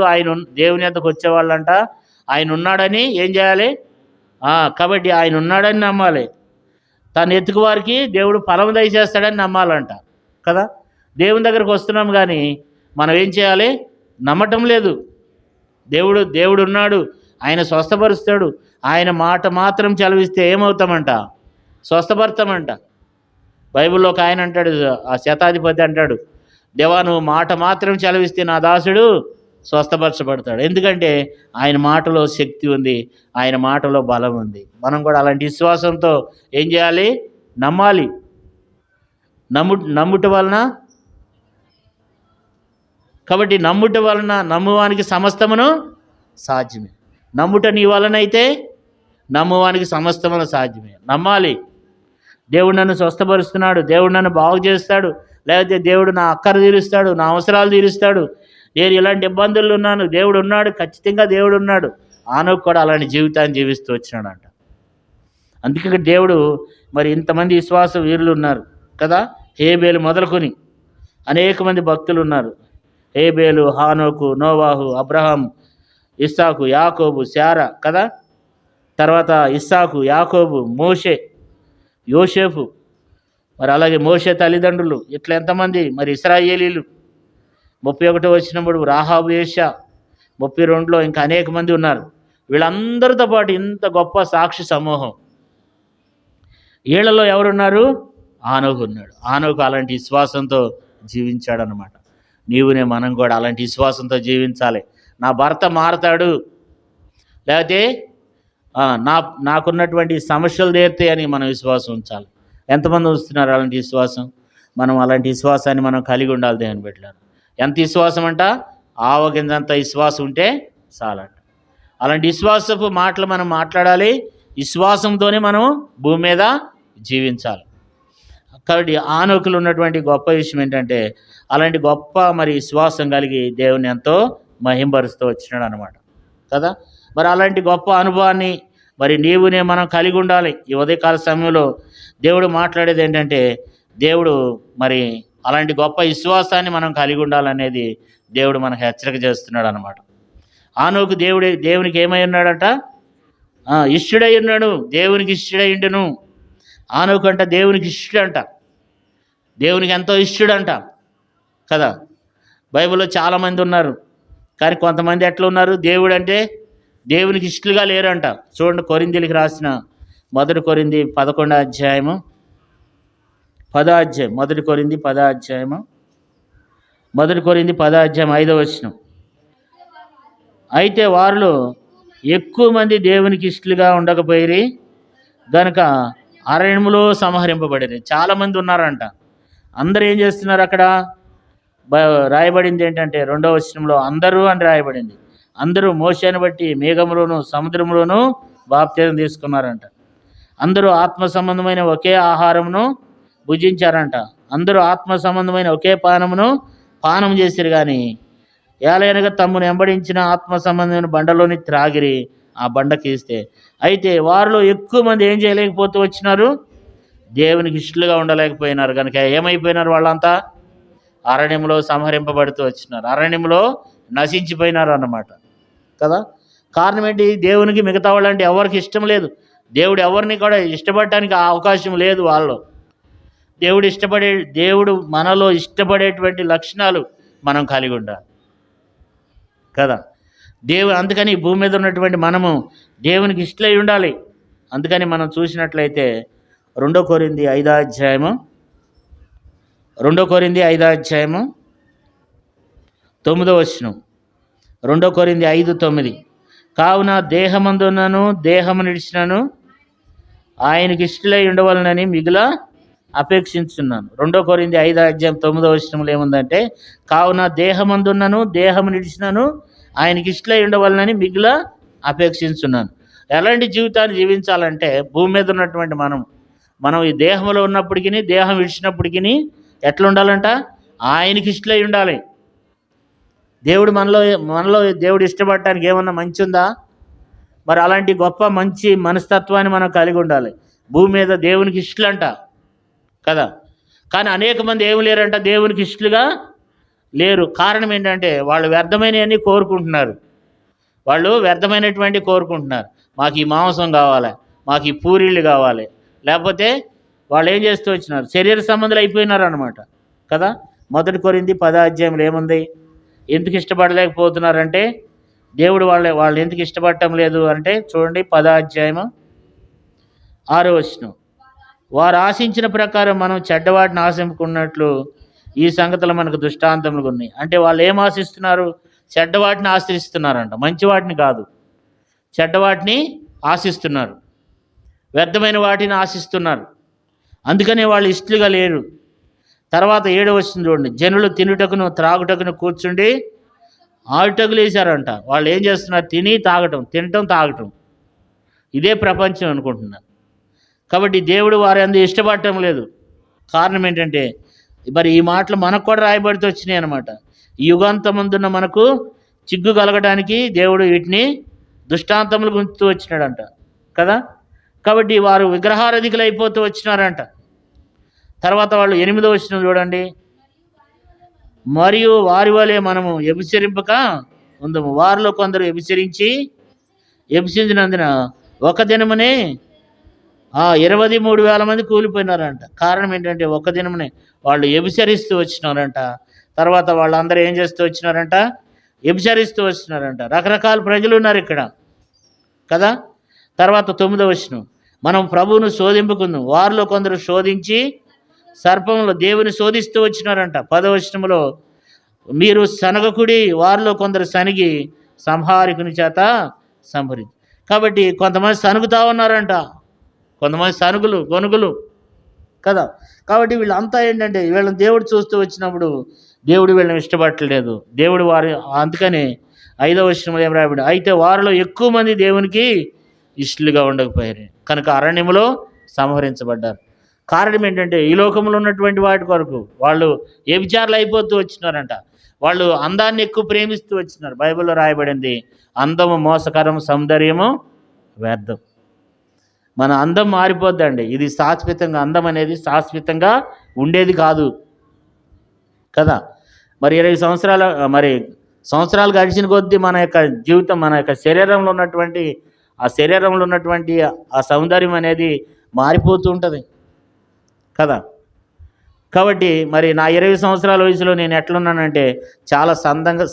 S2: దేవుని యొద్దకు వచ్చేవాళ్ళంట ఆయన ఉన్నాడని ఏం చేయాలి? కాబట్టి ఆయన ఉన్నాడని నమ్మాలి. తను ఎత్తుకు వారికి దేవుడు ఫలం దయచేస్తాడని నమ్మాలంట కదా. దేవుని దగ్గరకు వస్తున్నాం కానీ మనం ఏం చేయాలి? నమ్మటం లేదు. దేవుడు ఉన్నాడు, ఆయన స్వస్థపరుస్తాడు. ఆయన మాట మాత్రం చదివిస్తే ఏమవుతామంట? స్వస్థపడతామంట. బైబిల్లో ఒక ఆయన అంటాడు, ఆ శతాధిపతి అంటాడు, దేవా నువ్వు మాట మాత్రం చదివిస్తే నా దాసుడు స్వస్థపరచబడతాడు. ఎందుకంటే ఆయన మాటలో శక్తి ఉంది, ఆయన మాటలో బలం ఉంది. మనం కూడా అలాంటి విశ్వాసంతో ఏం చేయాలి? నమ్మాలి. నమ్ముట వలన, కాబట్టి నమ్ముట వలన నమ్మువానికి సమస్తమును సాధ్యమే. నమ్ముట నీ వలనైతే నమ్మువానికి సమస్తమును సాధ్యమే. నమ్మాలి. దేవుడు నన్ను స్వస్థపరుస్తున్నాడు, దేవుడు నన్ను బాగు చేస్తాడు, లేకపోతే దేవుడు నా అక్కర తీరుస్తాడు, నా అవసరాలు తీరుస్తాడు, నేను ఇలాంటి ఇబ్బందులు ఉన్నాను, దేవుడు ఉన్నాడు, ఖచ్చితంగా దేవుడు ఉన్నాడు. ఆనోకు కూడా అలాంటి జీవితాన్ని జీవిస్తూ వచ్చినాడంట. అందుకే దేవుడు మరి ఇంతమంది విశ్వాస వీరులు ఉన్నారు కదా. హేబేలు మొదలుకొని అనేక మంది భక్తులు ఉన్నారు. హేబేలు, హానోకు, నోవాహు, అబ్రహాం, ఇస్సాకు, యాకోబు, శారా కదా. తర్వాత ఇస్సాకు, యాకోబు, మోషే, యోసేపు, మరి అలాగే మోషే తల్లిదండ్రులు, ఇట్లా ఎంతమంది మరి ఇశ్రాయేలీలు. 31 వచ్చినప్పుడు రాహాబు, యేషా, 32లో ఇంకా అనేక మంది ఉన్నారు. వీళ్ళందరితో పాటు ఇంత గొప్ప సాక్షి సమూహం. వీళ్ళలో ఎవరున్నారు? ఆనోకు ఉన్నాడు. ఆనోకు అలాంటి విశ్వాసంతో జీవించాడనమాట. నీవునే మనం కూడా అలాంటి విశ్వాసంతో జీవించాలి. నా భర్త మారతాడు, లేకపోతే నాకున్నటువంటి సమస్యలు తీరుతాయి అని మనం విశ్వాసం ఉంచాలి. ఎంతమంది ఉంచుతున్నారు అలాంటి విశ్వాసం? మనం అలాంటి విశ్వాసాన్ని మనం కలిగి ఉండాలి దేవుని బిడ్డలారా. ఎంత విశ్వాసం అంట? ఆవగింజంత విశ్వాసం ఉంటే చాలంట. అలాంటి విశ్వాసపు మాటలు మనం మాట్లాడాలి. విశ్వాసంతోనే మనం భూమి మీద జీవించాలి. కాబట్టి ఆనోకులు ఉన్నటువంటి గొప్ప విషయం ఏంటంటే అలాంటి గొప్ప మరి విశ్వాసం కలిగి దేవుని ఎంతో మహింపరుస్తూ వచ్చినాడు అనమాట కదా. మరి అలాంటి గొప్ప అనుభవాన్ని మరి నీవునే మనం కలిగి ఉండాలి. ఈ ఉదయకాల సమయంలో దేవుడు మాట్లాడేది ఏంటంటే దేవుడు మరి అలాంటి గొప్ప విశ్వాసాన్ని మనం కలిగి ఉండాలనేది దేవుడు మనకు హెచ్చరిక చేస్తున్నాడు అనమాట. ఆనోకు దేవునికి ఏమై ఉన్నాడట? ఇష్టుడై ఉన్నాడు. దేవునికి ఇష్టుడై ఉండును. ఆనోకు అంట దేవునికి ఇష్టుడంట. దేవునికి ఎంతో ఇష్టుడంట కదా. బైబిల్లో చాలామంది ఉన్నారు, కానీ కొంతమంది ఎట్లా ఉన్నారు? దేవుడు అంటే దేవునికి ఇష్టలుగా లేరంట. చూడండి, కొరింథీయులకు రాసిన 1 కొరింథీ 11వ అధ్యాయము 10వ అధ్యాయం 1 కొరింథీ 10వ అధ్యాయము 1 కొరింథీ 10వ అధ్యాయం 5వ వచనం. అయితే వారిలో ఎక్కువ మంది దేవునికి ఇష్టలుగా ఉండకపోయిరి గనుక అరణ్యములో సంహరింపబడిరి. చాలామంది ఉన్నారంట. అందరూ ఏం చేస్తున్నారు? అక్కడ రాయబడింది ఏంటంటే 2వ వచనంలో అందరూ అని రాయబడింది. అందరూ మోషేను బట్టి మేఘంలోను సముద్రంలోనూ బాప్తిజం తీసుకున్నారంట. అందరూ ఆత్మ సంబంధమైన ఒకే ఆహారమును భుజించారంట. అందరూ ఆత్మ సంబంధమైన ఒకే పానం చేసిరు. కానీ ఏలైనగా తమ్మును వెంబడించిన ఆత్మ సంబంధమైన బండలోని త్రాగిరి, ఆ బండకి ఇస్తే. అయితే వారిలో ఎక్కువ మంది ఏం చేయలేకపోతూ వచ్చినారు? దేవునికి ఇష్టలుగా ఉండలేకపోయినారు. కనుక ఏమైపోయినారు? వాళ్ళంతా అరణ్యంలో సంహరింపబడుతూ వచ్చినారు, అరణ్యంలో నశించిపోయినారు అన్నమాట కదా. కారణం ఏంటి? దేవునికి మిగతా వాళ్ళంటే ఎవరికి ఇష్టం లేదు. దేవుడు ఎవరిని కూడా ఇష్టపడటానికి అవకాశం లేదు వాళ్ళు. దేవుడు మనలో ఇష్టపడేటువంటి లక్షణాలు మనం కలిగి ఉండాలి కదా. అందుకని భూమి మీద ఉన్నటువంటి మనము దేవునికి ఇష్టలై ఉండాలి. అందుకని మనం చూసినట్లయితే 2 కొరింథీ 5వ అధ్యాయము 9వ వచనం. 2 కొరింథీ 5:9. కావున దేహమందున్నను దేహము నిడిచినను ఆయనకి ఇష్టలై ఉండవలనని మిగుల అపేక్షించున్నాను. 2 కొరింథీ 5వ అధ్యాయం 9వ వచనంలో ఏముందంటే, కావున దేహమందున్నను దేహము నిడిచినను ఆయనకి ఇష్టలై ఉండవలనని మిగుల అపేక్షించున్నాను. ఎలాంటి జీవితాన్ని జీవించాలంటే భూమి మీద ఉన్నటువంటి మనం ఈ దేహంలో ఉన్నప్పటికీ దేహం విడిచినప్పటికీ ఎట్లా ఉండాలంట? ఆయనకి ఇష్టలై ఉండాలి. మనలో దేవుడు ఇష్టపడటానికి ఏమన్నా మంచి ఉందా? మరి అలాంటి గొప్ప మంచి మనస్తత్వాన్ని మనం కలిగి ఉండాలి. భూమి మీద దేవునికి ఇష్టలంట కదా. కానీ అనేక మంది ఏమి లేరంట, దేవునికి ఇష్టలుగా లేరు. కారణం ఏంటంటే వాళ్ళు వ్యర్థమైనవన్నీ కోరుకుంటున్నారు. మాకు ఈ మాంసం కావాలి, మాకు ఈ పూరీళ్ళు కావాలి, లేకపోతే వాళ్ళు ఏం చేస్తూ వచ్చినారు? శరీర సంబంధాలు అయిపోయినారు అనమాట కదా. 1 కొరింథీ 10వ అధ్యాయంలో ఏముంది? ఎందుకు ఇష్టపడలేకపోతున్నారంటే దేవుడు వాళ్ళు ఎందుకు ఇష్టపడటం లేదు అంటే చూడండి, 10వ అధ్యాయము 6వ వచనం. వారు ఆశించిన ప్రకారం మనం చెడ్డవాటిని ఆశించుకున్నట్లు ఈ సంగతులు మనకు దృష్టాంతములు ఉన్నాయి. అంటే వాళ్ళు ఏం ఆశిస్తున్నారు? చెడ్డవాటిని ఆశ్రయిస్తున్నారంట, మంచి వాటిని కాదు. చెడ్డవాటిని ఆశిస్తున్నారు, వ్యర్థమైన వాటిని ఆశిస్తున్నారు. అందుకనే వాళ్ళు ఇష్టలుగా లేరు. తర్వాత 7వ వచనం చూడండి. జనులు తినుటకును త్రాగుటకును కూర్చుండి ఆటుటకులు వేశారంట. వాళ్ళు ఏం చేస్తున్నారు? తినటం తాగటం, ఇదే ప్రపంచం అనుకుంటున్నారు. కాబట్టి దేవుడు వారి అందు ఇష్టపడటం లేదు. కారణం ఏంటంటే మరి ఈ మాటలు మనకు కూడా రాయబడుతూ వచ్చినాయి అనమాట. ఈ యుగాంతమందున్న మనకు చిగ్గు కలగడానికి దేవుడు వీటిని దృష్టాంతములు గుంచుతూ వచ్చినాడంట కదా. కాబట్టి వారు విగ్రహారాధికులు అయిపోతూ వచ్చినారంట. తర్వాత వాళ్ళు 8వ వచనం చూడండి. మరియు వారి వలె మనము వ్యభిచరింపక ఉందము. వారిలో కొందరు వ్యభిచరించినందున ఒక దినమునే 23,000 మంది కూలిపోయినారంట. కారణం ఏంటంటే ఒక దినమునే వాళ్ళు వ్యభిచరిస్తూ వచ్చినారంట. తర్వాత వాళ్ళందరూ ఏం చేస్తూ వచ్చినారంట? వ్యభిచరిస్తూ వచ్చినారంట. రకరకాల ప్రజలు ఉన్నారు ఇక్కడ కదా. తర్వాత 9వ వచనం. మనం ప్రభువును శోధింపుకుందాం. వారిలో కొందరు శోధించి సర్పంలో దేవుని శోధిస్తూ వచ్చినారంట. 10వ వచనంలో మీరు సనగకుడి, వారిలో కొందరు సనిగి సంహారికుని చేత సంహరించి. కాబట్టి కొంతమంది సనుగుతా ఉన్నారంట, కొంతమంది గొనుగులు కదా. కాబట్టి వీళ్ళంతా ఏంటంటే వీళ్ళని దేవుడు చూస్తూ వచ్చినప్పుడు దేవుడు వీళ్ళని ఇష్టపడట్లేదు. దేవుడు వారి అందుకని 5వ వచనంలో ఏం రాయబడి, అయితే వారిలో ఎక్కువ మంది దేవునికి ఇష్టలుగా ఉండకపోయారు కనుక అరణ్యములో సంహరించబడ్డారు. కారణం ఏంటంటే ఈ లోకంలో ఉన్నటువంటి వాటి కొరకు వాళ్ళు వ్యభిచారులు అయిపోతూ వచ్చినారంట. వాళ్ళు అందాన్ని ఎక్కువ ప్రేమిస్తూ వచ్చినారు. బైబిల్లో రాయబడింది, అందము మోసకరం, సౌందర్యము వ్యర్థం. మన అందం మారిపోద్దండి. ఇది శాశ్వతంగా, అందం అనేది శాశ్వతంగా ఉండేది కాదు కదా. మరి 20 సంవత్సరాలు గడిచిన కొద్దీ మన యొక్క జీవితం, మన యొక్క శరీరంలో ఉన్నటువంటి ఆ సౌందర్యం అనేది మారిపోతూ ఉంటుంది కదా. కాబట్టి మరి నా 20 సంవత్సరాల వయసులో నేను ఎట్లున్నానంటే చాలా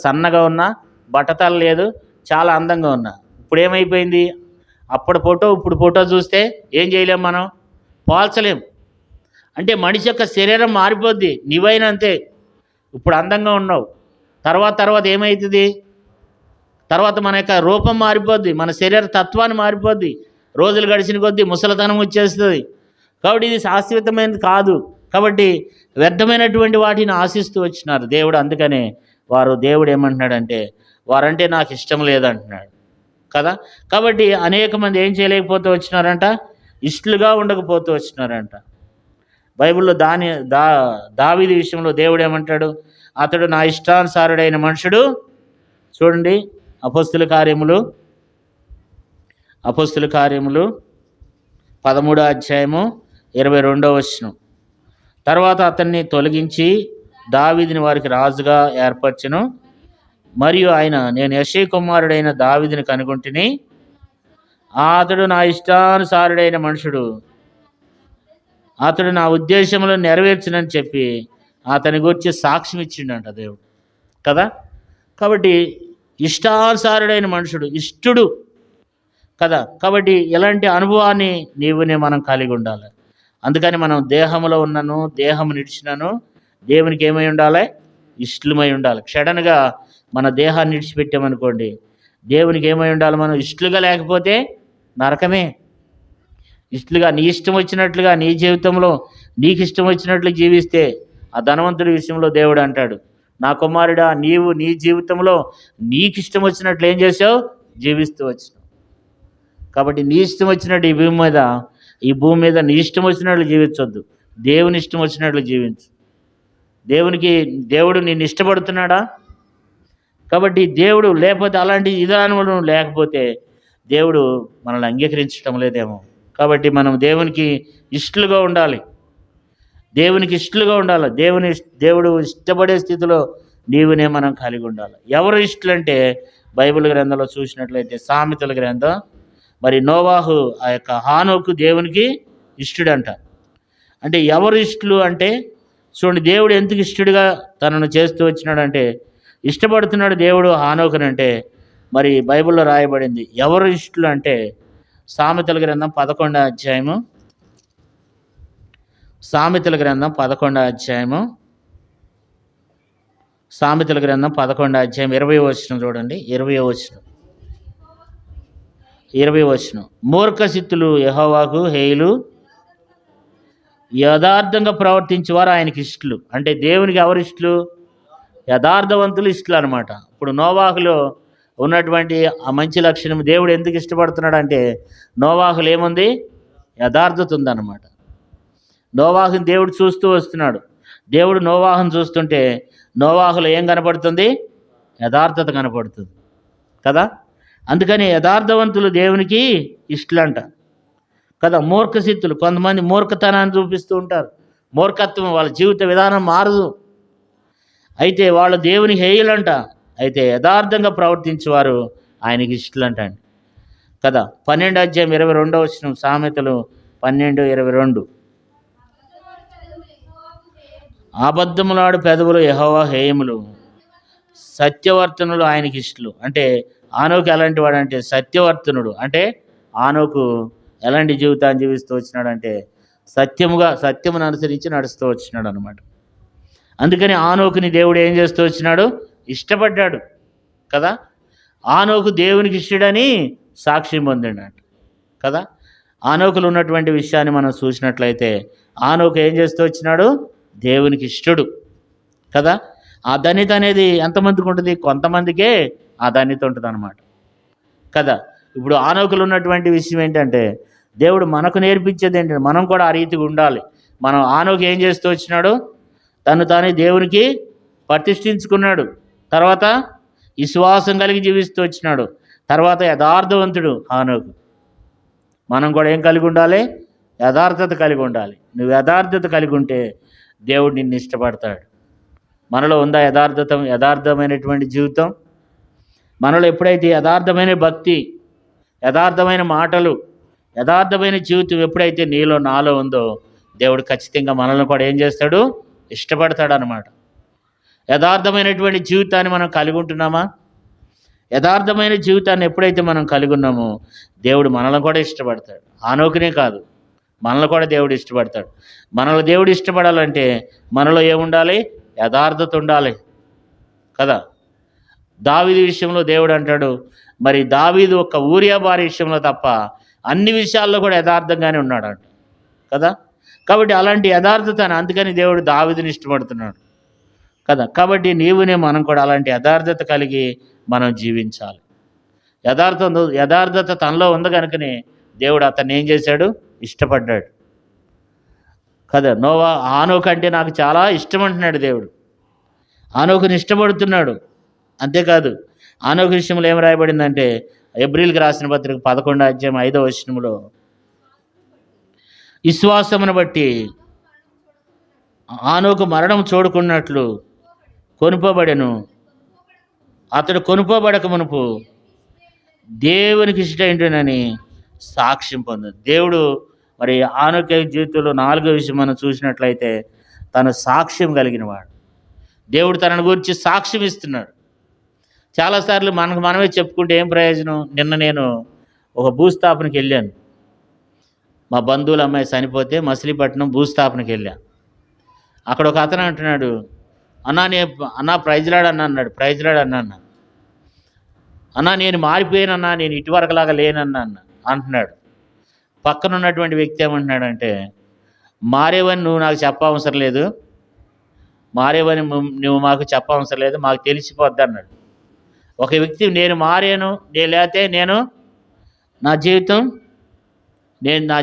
S2: సన్నగా ఉన్నా, బట్టతల లేదు, చాలా అందంగా ఉన్నా. ఇప్పుడు ఏమైపోయింది, అప్పుడు ఫోటో ఇప్పుడు ఫోటో చూస్తే ఏం చేయలేం, మనం పోల్చలేం. అంటే మనిషి యొక్క శరీరం మారిపోద్ది. నీవైనా అంతే. ఇప్పుడు అందంగా ఉన్నావు, తర్వాత ఏమవుతుంది, తర్వాత మన యొక్క రూపం మారిపోద్ది, మన శరీర తత్వాన్ని మారిపోద్ది. రోజులు గడిచిన కొద్దీ ముసలితనం వచ్చేస్తుంది. కాబట్టి ఇది శాశ్వతమైనది కాదు. కాబట్టి వ్యర్థమైనటువంటి వాటిని ఆశిస్తూ వచ్చినారు దేవుడు. అందుకనే దేవుడు ఏమంటున్నాడంటే, వారంటే నాకు ఇష్టం లేదంటున్నాడు కదా. కాబట్టి అనేక మంది ఏం చేయలేకపోతూ వచ్చినారంట, ఇష్టలుగా ఉండకపోతూ వచ్చినారంట. బైబిల్లో దావీదు విషయంలో దేవుడు ఏమంటాడు, అతడు నా ఇష్టానుసారుడైన మనుషుడు. చూడండి, అపోస్తుల కార్యములు 13వ అధ్యాయము 22వ వచనం. తర్వాత అతన్ని తొలగించి దావీదుని వారికి రాజుగా ఏర్పరచెను. మరియు ఆయన, నేను యెషయి కుమారుడైన దావీదుని కనుగొంటిని, అతడు నా ఇష్టానుసారుడైన మనుషుడు, అతడు నా ఉద్దేశములను నెరవేర్చునని చెప్పి అతని గురించి సాక్ష్యం ఇచ్చిండంట దేవుడు కదా. కాబట్టి ఇష్టానుసారుడైన మనుషుడు, ఇష్టుడు కదా. కాబట్టి ఇలాంటి అనుభవాన్ని మనం కలిగి ఉండాలి. అందుకని మనం దేహంలో ఉన్నను, దేహం నిడిచినను దేవునికి ఏమై ఉండాలి, ఇష్టలమై ఉండాలి. క్షడనగా మన దేహాన్ని నిడిచిపెట్టామనుకోండి, దేవునికి ఏమై ఉండాలి, మనం ఇష్టలుగా లేకపోతే నరకమే. ఇష్టలుగా నీ ఇష్టం వచ్చినట్లుగా నీ జీవితంలో నీకు ఇష్టం వచ్చినట్లు జీవిస్తే, ఆ ధనవంతుడి విషయంలో దేవుడు అంటాడు, నా కుమారుడా, నీవు నీ జీవితంలో నీకు ఇష్టం వచ్చినట్లు ఏం చేసావు, జీవిస్తూ వచ్చినావు. కాబట్టి నీ ఇష్టం వచ్చినట్టు ఈ భూమి మీద నీ ఇష్టం వచ్చినట్లు జీవించొద్దు, దేవుని ఇష్టం వచ్చినట్లు జీవించు. దేవుడు నిన్ను ఇష్టపడుతున్నాడా? కాబట్టి దేవుడు లేకపోతే అలాంటి విధానం లేకపోతే దేవుడు మనల్ని అంగీకరించడం లేదేమో. కాబట్టి మనం దేవునికి ఇష్టలుగా ఉండాలి. దేవుడు ఇష్టపడే స్థితిలో మనం కలిగి ఉండాలి. ఎవరు ఇష్టలంటే బైబిల్ గ్రంథంలో చూసినట్లయితే సామెతల గ్రంథం, మరి నోవాహు ఆ యొక్క హానోకు దేవునికి ఇష్టడంట. అంటే ఎవరు ఇష్టలు అంటే చూడండి, దేవుడు ఎందుకు ఇష్టడుగా తనను చేస్తూ వచ్చినాడంటే, ఇష్టపడుతున్నాడు దేవుడు హానోకునంటే మరి బైబిల్లో రాయబడింది. ఎవరు ఇష్టలు అంటే సామెతల గ్రంథం 11వ అధ్యాయము, సామెతల గ్రంథం 11వ అధ్యాయము 20వ వచనం చూడండి. 20వ వచనం, మూర్ఖసిత్తులు యెహోవాకు హేయులు, యథార్థంగా ప్రవర్తించేవారు ఆయనకి ఇష్టలు. అంటే దేవునికి ఎవరు ఇష్టలు? యథార్థవంతులు ఇష్టలు అనమాట. ఇప్పుడు నోవాహులో ఉన్నటువంటి ఆ మంచి లక్షణం దేవుడు ఎందుకు ఇష్టపడుతున్నాడు అంటే, నోవాహులు ఏముంది, యథార్థత ఉందన్నమాట. నోవాహుని దేవుడు చూస్తూ వస్తున్నాడు. దేవుడు నోవాహుని చూస్తుంటే నోవాహులో ఏం కనపడుతుంది, యథార్థత కనపడుతుంది కదా. అందుకని యథార్థవంతులు దేవునికి ఇష్టలంట కదా. మూర్ఖసిత్తులు, కొంతమంది మూర్ఖతనాన్ని చూపిస్తూ ఉంటారు. మూర్ఖత్వం, వాళ్ళ జీవిత విధానం మారదు. అయితే వాళ్ళు దేవుని హేయులంట. అయితే యథార్థంగా ప్రవర్తించేవారు ఆయనకి ఇష్టలంట అండి కదా. 12వ అధ్యాయం 22వ వచనం, సామెతలు 12:22, అబద్ధములాడు పెదవులు యెహోవా హేయములు, సత్యవర్తనులు ఆయనకి ఇష్టలు. అంటే ఆనోకు ఎలాంటి వాడు అంటే సత్యవర్తనుడు. అంటే ఆనోకు ఎలాంటి జీవితాన్ని జీవిస్తూ వచ్చినాడంటే సత్యమును అనుసరించి నడుస్తూ వచ్చినాడు అనమాట. అందుకని ఆనోకుని దేవుడు ఏం చేస్తూ వచ్చినాడు, ఇష్టపడ్డాడు కదా. ఆనోకు దేవునికి ఇష్టడని సాక్ష్యం పొందాడు కదా. ఆనోకులు ఉన్నటువంటి విషయాన్ని మనం చూసినట్లయితే ఆనోకు ఏం చేస్తూ వచ్చినాడు? దేవునికి ఇష్టడు కదా. ఆ ధన్యత అనేది ఎంతమందికి ఉంటుంది? కొంతమందికే ఆ ధన్యత ఉంటుంది అన్నమాట కదా. ఇప్పుడు ఆనోకులు ఉన్నటువంటి విషయం ఏంటంటే దేవుడు మనకు నేర్పించేది ఏంటంటే మనం కూడా ఆ రీతిగా ఉండాలి. మనం ఆనోకు ఏం చేస్తూ వచ్చినాడు? తను తానే దేవునికి ప్రతిష్ఠించుకున్నాడు. తర్వాత విశ్వాసం కలిగి జీవిస్తూ వచ్చినాడు. తర్వాత యథార్థవంతుడు ఆనోకు. మనం కూడా ఏం కలిగి ఉండాలి? యథార్థత కలిగి ఉండాలి. నువ్వు యథార్థత కలిగి ఉంటే దేవుడు నిన్ను ఇష్టపడతాడు. మనలో ఉందా యథార్థమైనటువంటి జీవితం? మనలో ఎప్పుడైతే యథార్థమైన భక్తి, యథార్థమైన మాటలు, యథార్థమైన జీవితం ఎప్పుడైతే నీలో నాలో ఉందో దేవుడు ఖచ్చితంగా మనల్ని కూడా ఏం చేస్తాడు? ఇష్టపడతాడు అన్నమాట. యథార్థమైనటువంటి జీవితాన్ని మనం కలిగి ఉంటున్నామా? యథార్థమైన జీవితాన్ని ఎప్పుడైతే మనం కలిగి ఉన్నామో దేవుడు మనల్ని కూడా ఇష్టపడతాడు. ఆనోకునే కాదు, మనల్ని కూడా దేవుడు ఇష్టపడతాడు. మనల్ని దేవుడు ఇష్టపడాలంటే మనలో ఏముండాలి? యథార్థత ఉండాలి కదా. దావీదు విషయంలో దేవుడు అంటాడు, మరి దావీదు ఒక్క ఊరియా భార్య విషయంలో తప్ప అన్ని విషయాల్లో కూడా యథార్థంగానే ఉన్నాడంట కదా. కాబట్టి అలాంటి యథార్థతను అందుకని దేవుడు దావీదుని ఇష్టపడుతున్నాడు కదా. కాబట్టి మనం కూడా అలాంటి యథార్థత కలిగి మనం జీవించాలి. యథార్థత తనలో ఉంది కనుకనే దేవుడు అతన్ని ఏం చేశాడు? ఇష్టపడ్డాడు కదా. ఆనోకు అంటే నాకు చాలా ఇష్టం అంటున్నాడు దేవుడు. ఆనోకుని ఇష్టపడుతున్నాడు. అంతేకాదు, ఆనోకు విషయంలో ఏం రాయబడిందంటే ఎబ్రిల్కి రాసిన పత్రిక 11వ అధ్యాయం 5వ వచనంలో విశ్వాసమును బట్టి ఆనోకు మరణం చూడకున్నట్లు కొనుపబడెను. అతడు కొనుపబడక మునుపు దేవునికి ఇష్టమైంటునని సాక్ష్యం పొందాడు. దేవుడు మరి ఆనోకు జీవితంలో 4వ విషయం మనం చూసినట్లయితే తను సాక్ష్యం కలిగిన వాడు. దేవుడు తనను గురించి సాక్ష్యం ఇస్తున్నాడు. చాలాసార్లు మనమే చెప్పుకుంటే ఏం ప్రయోజనం? నిన్న నేను ఒక భూస్థాపనకి వెళ్ళాను. మా బంధువుల అమ్మాయి చనిపోతే మచిలీపట్నం భూస్థాపనకి వెళ్ళాను. అక్కడ ఒక అతను అంటున్నాడు, అన్నా ప్రైజ్లాడ్ అన్నాడు. ప్రైజ్లాడ్ అన్నా నేను మారిపోయానన్నా, నేను ఇటువరకులాగా లేనన్నా అంటున్నాడు. పక్కన ఉన్నటువంటి వ్యక్తి ఏమంటున్నాడంటే, మారేవని నువ్వు నాకు చెప్పవసరం లేదు, మారేవని నువ్వు మాకు చెప్పవసరం లేదు, మాకు తెలిసిపోద్ది అన్నాడు. ఒక వ్యక్తి నేను మారాను, లేకపోతే నా